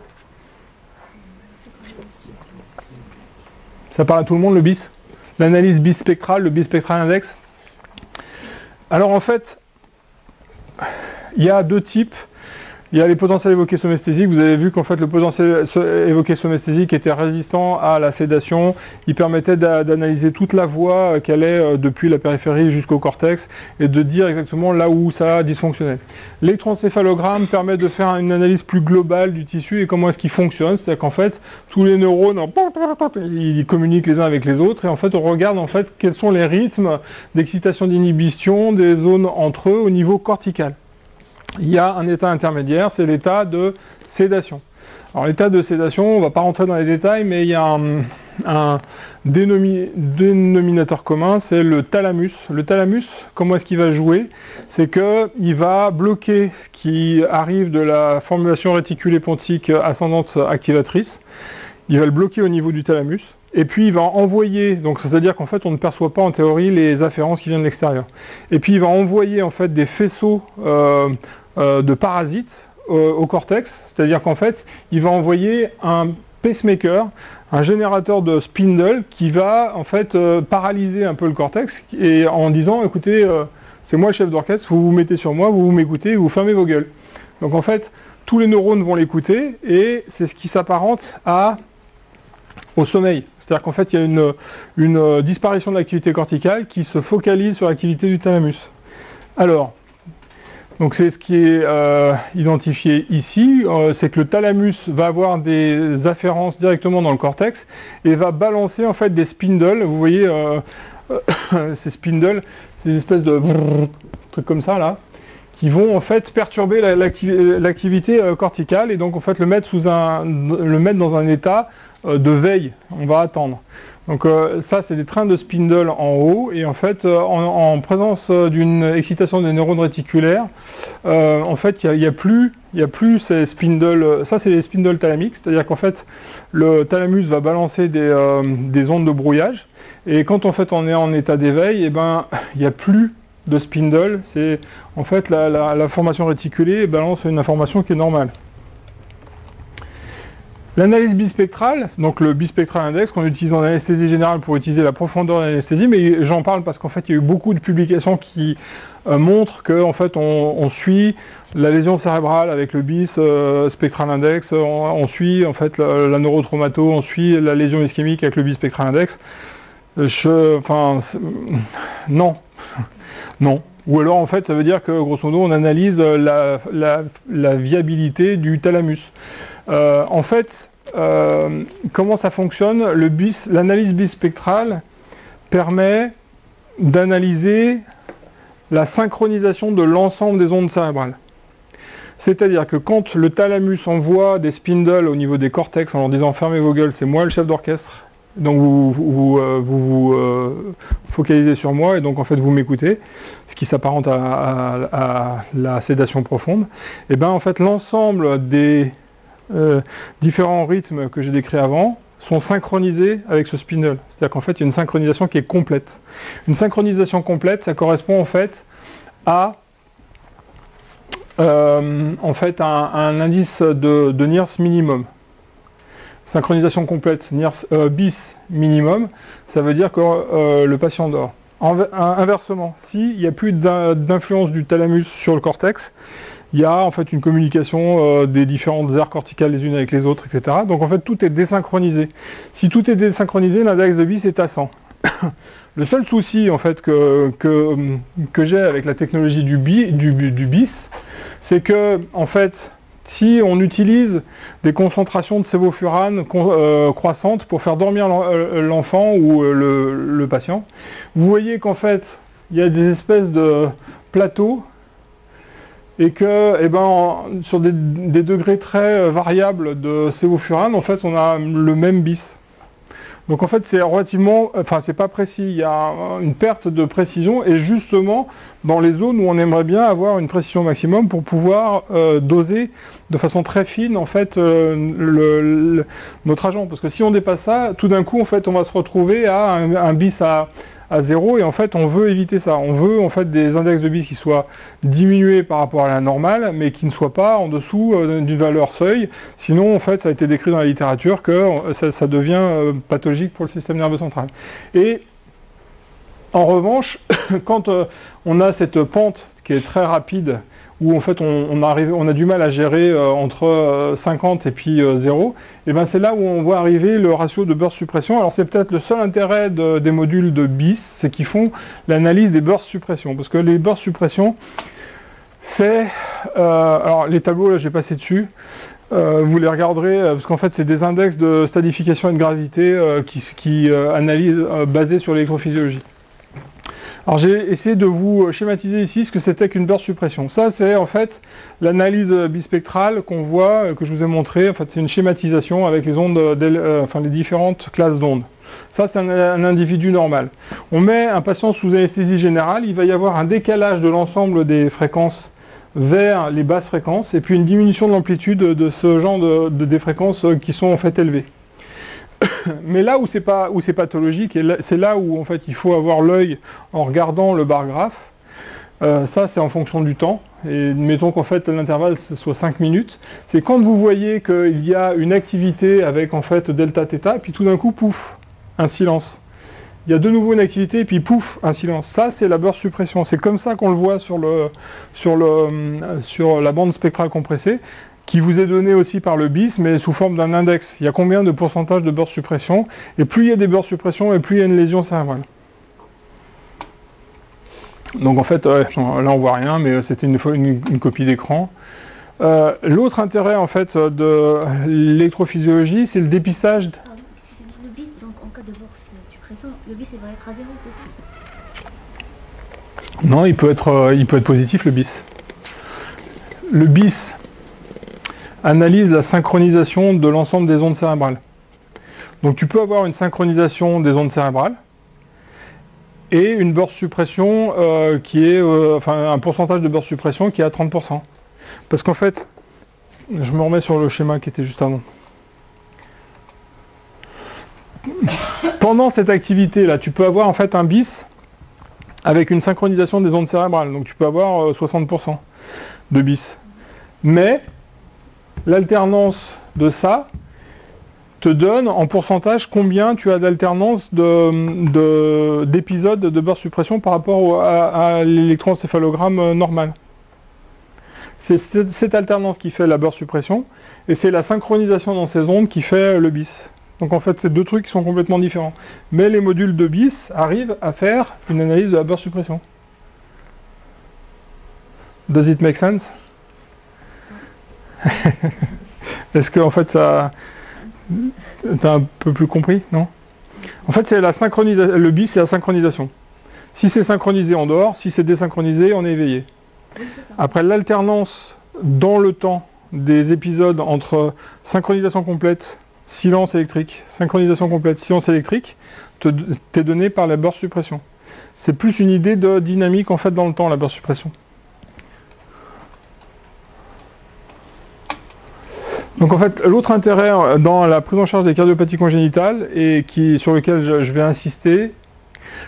Ça parle à tout le monde le BIS? L'analyse bispectrale, le bispectral index? Alors en fait, il y a deux types. Il y a les potentiels évoqués somesthésiques. Vous avez vu qu'en fait le potentiel évoqué somesthésique était résistant à la sédation. Il permettait d'analyser toute la voie qu'elle est depuis la périphérie jusqu'au cortex et de dire exactement là où ça a dysfonctionné. L'électroencéphalogramme permet de faire une analyse plus globale du tissu et comment est-ce qu'il fonctionne. C'est-à-dire qu'en fait tous les neurones ils communiquent les uns avec les autres et en fait on regarde en fait quels sont les rythmes d'excitation d'inhibition des zones entre eux au niveau cortical. Il y a un état intermédiaire, c'est l'état de sédation. Alors l'état de sédation, on ne va pas rentrer dans les détails, mais il y a un dénominateur commun, c'est le thalamus. Le thalamus, comment est-ce qu'il va jouer? C'est qu'il va bloquer ce qui arrive de la formulation réticulée pontique ascendante activatrice. Il va le bloquer au niveau du thalamus. Et puis il va envoyer, donc c'est-à-dire qu'en fait on ne perçoit pas en théorie les afférences qui viennent de l'extérieur. Et puis il va envoyer en fait des faisceaux de parasites au cortex, c'est-à-dire qu'en fait il va envoyer un pacemaker, un générateur de spindle qui va en fait paralyser un peu le cortex et en disant écoutez c'est moi le chef d'orchestre, vous vous mettez sur moi, vous m'écoutez, vous fermez vos gueules. Donc en fait tous les neurones vont l'écouter et c'est ce qui s'apparente au sommeil. C'est-à-dire qu'en fait, il y a une disparition de l'activité corticale qui se focalise sur l'activité du thalamus. Alors, donc c'est ce qui est identifié ici, c'est que le thalamus va avoir des afférences directement dans le cortex et va balancer en fait des spindles. Vous voyez, ces spindles, ces espèces de trucs comme ça là, qui vont en fait perturber l'activité corticale et donc en fait le mettre dans un état de veille, on va attendre. Donc ça c'est des trains de spindle en haut et en fait en présence d'une excitation des neurones réticulaires, en fait il y a plus ces spindles, ça c'est les spindles thalamiques, c'est-à-dire qu'en fait le thalamus va balancer des ondes de brouillage et quand en fait on est en état d'éveil, et ben il n'y a plus de spindle, c'est en fait la formation réticulée balance une information qui est normale. L'analyse bispectrale, donc le bispectral index qu'on utilise en anesthésie générale pour utiliser la profondeur de l'anesthésie, mais j'en parle parce qu'en fait il y a eu beaucoup de publications qui montrent qu'en fait on suit la lésion cérébrale avec le bis spectral index, on suit en fait la neurotraumato, on suit la lésion ischémique avec le bispectral index. Non, non. Ou alors en fait ça veut dire que grosso modo on analyse la viabilité du thalamus. En fait, comment ça fonctionne? L'analyse bispectrale permet d'analyser la synchronisation de l'ensemble des ondes cérébrales. C'est-à-dire que quand le thalamus envoie des spindles au niveau des cortex en leur disant fermez vos gueules, c'est moi le chef d'orchestre, donc vous focalisez sur moi et donc en fait vous m'écoutez, ce qui s'apparente à la sédation profonde, et bien en fait l'ensemble des différents rythmes que j'ai décrits avant sont synchronisés avec ce spindle. C'est-à-dire qu'en fait, il y a une synchronisation qui est complète. Une synchronisation complète, ça correspond en fait à un indice de NIRS minimum. Synchronisation complète, NIRS bis minimum, ça veut dire que le patient dort. Inversement, s'il n'y a plus d'influence du thalamus sur le cortex, il y a en fait une communication des différentes aires corticales les unes avec les autres, etc. Donc en fait tout est désynchronisé. Si tout est désynchronisé, l'index de bis est à 100. Le seul souci en fait que j'ai avec la technologie du bis, c'est que en fait si on utilise des concentrations de sévofurane croissantes pour faire dormir l'enfant ou le patient, vous voyez qu'en fait il y a des espèces de plateaux et que sur des degrés très variables de sévofurane, en fait, on a le même bis. Donc en fait, c'est relativement, c'est pas précis, il y a une perte de précision, et justement, dans les zones où on aimerait bien avoir une précision maximum pour pouvoir doser de façon très fine, en fait, notre agent. Parce que si on dépasse ça, tout d'un coup, en fait, on va se retrouver à un bis à 0, et en fait on veut éviter ça. On veut en fait des index de bis qui soient diminués par rapport à la normale, mais qui ne soient pas en dessous d'une valeur seuil. Sinon en fait ça a été décrit dans la littérature que ça devient pathologique pour le système nerveux central. Et en revanche, quand on a cette pente qui est très rapide, où en fait on a du mal à gérer entre 50 et puis 0, et ben c'est là où on voit arriver le ratio de burst suppression. Alors c'est peut-être le seul intérêt des modules de BIS, c'est qu'ils font l'analyse des burst suppression, parce que les burst suppression, c'est... alors les tableaux, là j'ai passé dessus, vous les regarderez, parce qu'en fait c'est des index de stadification et de gravité qui analysent basés sur l'électrophysiologie. Alors j'ai essayé de vous schématiser ici ce que c'était qu'une burst suppression. Ça c'est en fait l'analyse bispectrale qu'on voit, que je vous ai montré. En fait c'est une schématisation avec les ondes, les différentes classes d'ondes. Ça c'est un individu normal. On met un patient sous anesthésie générale, il va y avoir un décalage de l'ensemble des fréquences vers les basses fréquences, et puis une diminution de l'amplitude de ce genre des fréquences qui sont en fait élevées. Mais là où c'est pathologique, et c'est là où en fait il faut avoir l'œil en regardant le bar graphe, ça c'est en fonction du temps, et mettons qu'en fait l'intervalle soit 5 minutes, c'est quand vous voyez qu'il y a une activité avec en fait delta θ, et puis tout d'un coup, pouf, un silence. Il y a de nouveau une activité, et puis pouf, un silence. Ça c'est la burst suppression, c'est comme ça qu'on le voit sur la bande spectrale compressée, qui vous est donné aussi par le BIS, mais sous forme d'un index. Il y a combien de pourcentage de burst suppression, et plus il y a des burst suppression, et plus il y a une lésion cérébrale. Donc en fait, là on voit rien, mais c'était une copie d'écran. L'autre intérêt en fait de l'électrophysiologie, c'est le dépistage. Pardon, excusez-moi, le BIS, donc en cas de burst suppression, le BIS il va être à 0, c'est ça? Non, il peut être positif le BIS. Le BIS analyse la synchronisation de l'ensemble des ondes cérébrales. Donc tu peux avoir une synchronisation des ondes cérébrales et une burst suppression qui est, un pourcentage de burst suppression qui est à 30%. Parce qu'en fait, je me remets sur le schéma qui était juste avant. Pendant cette activité-là, tu peux avoir en fait un BIS avec une synchronisation des ondes cérébrales. Donc tu peux avoir 60% de bis. Mais l'alternance de ça te donne en pourcentage combien tu as d'alternance d'épisodes de burst suppression par rapport à l'électroencéphalogramme normal. C'est cette alternance qui fait la burst suppression et c'est la synchronisation dans ces ondes qui fait le bis. Donc en fait c'est deux trucs qui sont complètement différents. Mais les modules de bis arrivent à faire une analyse de la burst suppression. Does it make sense? Est-ce que en fait ça... T'as un peu plus compris, non? En fait c'est la synchronisation, le bis c'est la synchronisation. Si c'est synchronisé on dort, si c'est désynchronisé on est éveillé. Après l'alternance dans le temps des épisodes entre synchronisation complète, silence électrique, synchronisation complète, silence électrique, t'est donné par la burst suppression. C'est plus une idée de dynamique en fait dans le temps, la burst suppression. Donc en fait, l'autre intérêt dans la prise en charge des cardiopathies congénitales, et sur lequel je vais insister,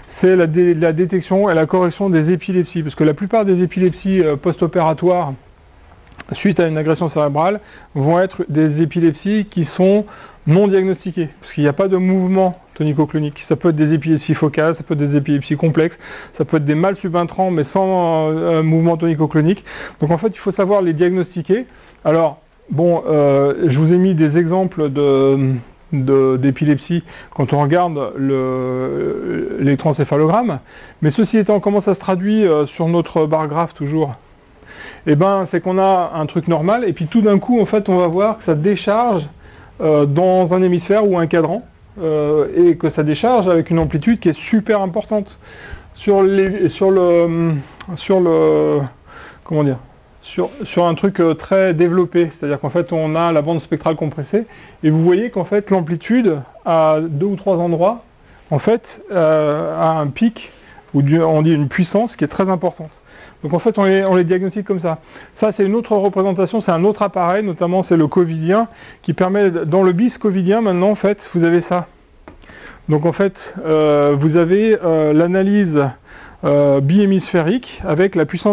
c'est la détection et la correction des épilepsies. Parce que la plupart des épilepsies post-opératoires, suite à une agression cérébrale, vont être des épilepsies qui sont non diagnostiquées. Parce qu'il n'y a pas de mouvement tonico-clonique. Ça peut être des épilepsies focales, ça peut être des épilepsies complexes, ça peut être des mâles subintrants mais sans mouvement tonico-clonique. Donc en fait, il faut savoir les diagnostiquer. Alors, bon, je vous ai mis des exemples d'épilepsie quand on regarde l'électroencéphalogramme, mais ceci étant, comment ça se traduit sur notre bar graphe toujours? Eh ben, c'est qu'on a un truc normal, et puis tout d'un coup, en fait, on va voir que ça décharge dans un hémisphère ou un cadran, et que ça décharge avec une amplitude qui est super importante sur un truc très développé, c'est-à-dire qu'en fait on a la bande spectrale compressée et vous voyez qu'en fait l'amplitude à 2 ou 3 endroits en fait a un pic, ou on dit une puissance qui est très importante. Donc en fait on les diagnostique comme ça. Ça c'est une autre représentation, c'est un autre appareil, notamment c'est le covidien, qui permet, dans le bis covidien maintenant en fait vous avez ça. Donc en fait vous avez l'analyse bihémisphérique avec la puissance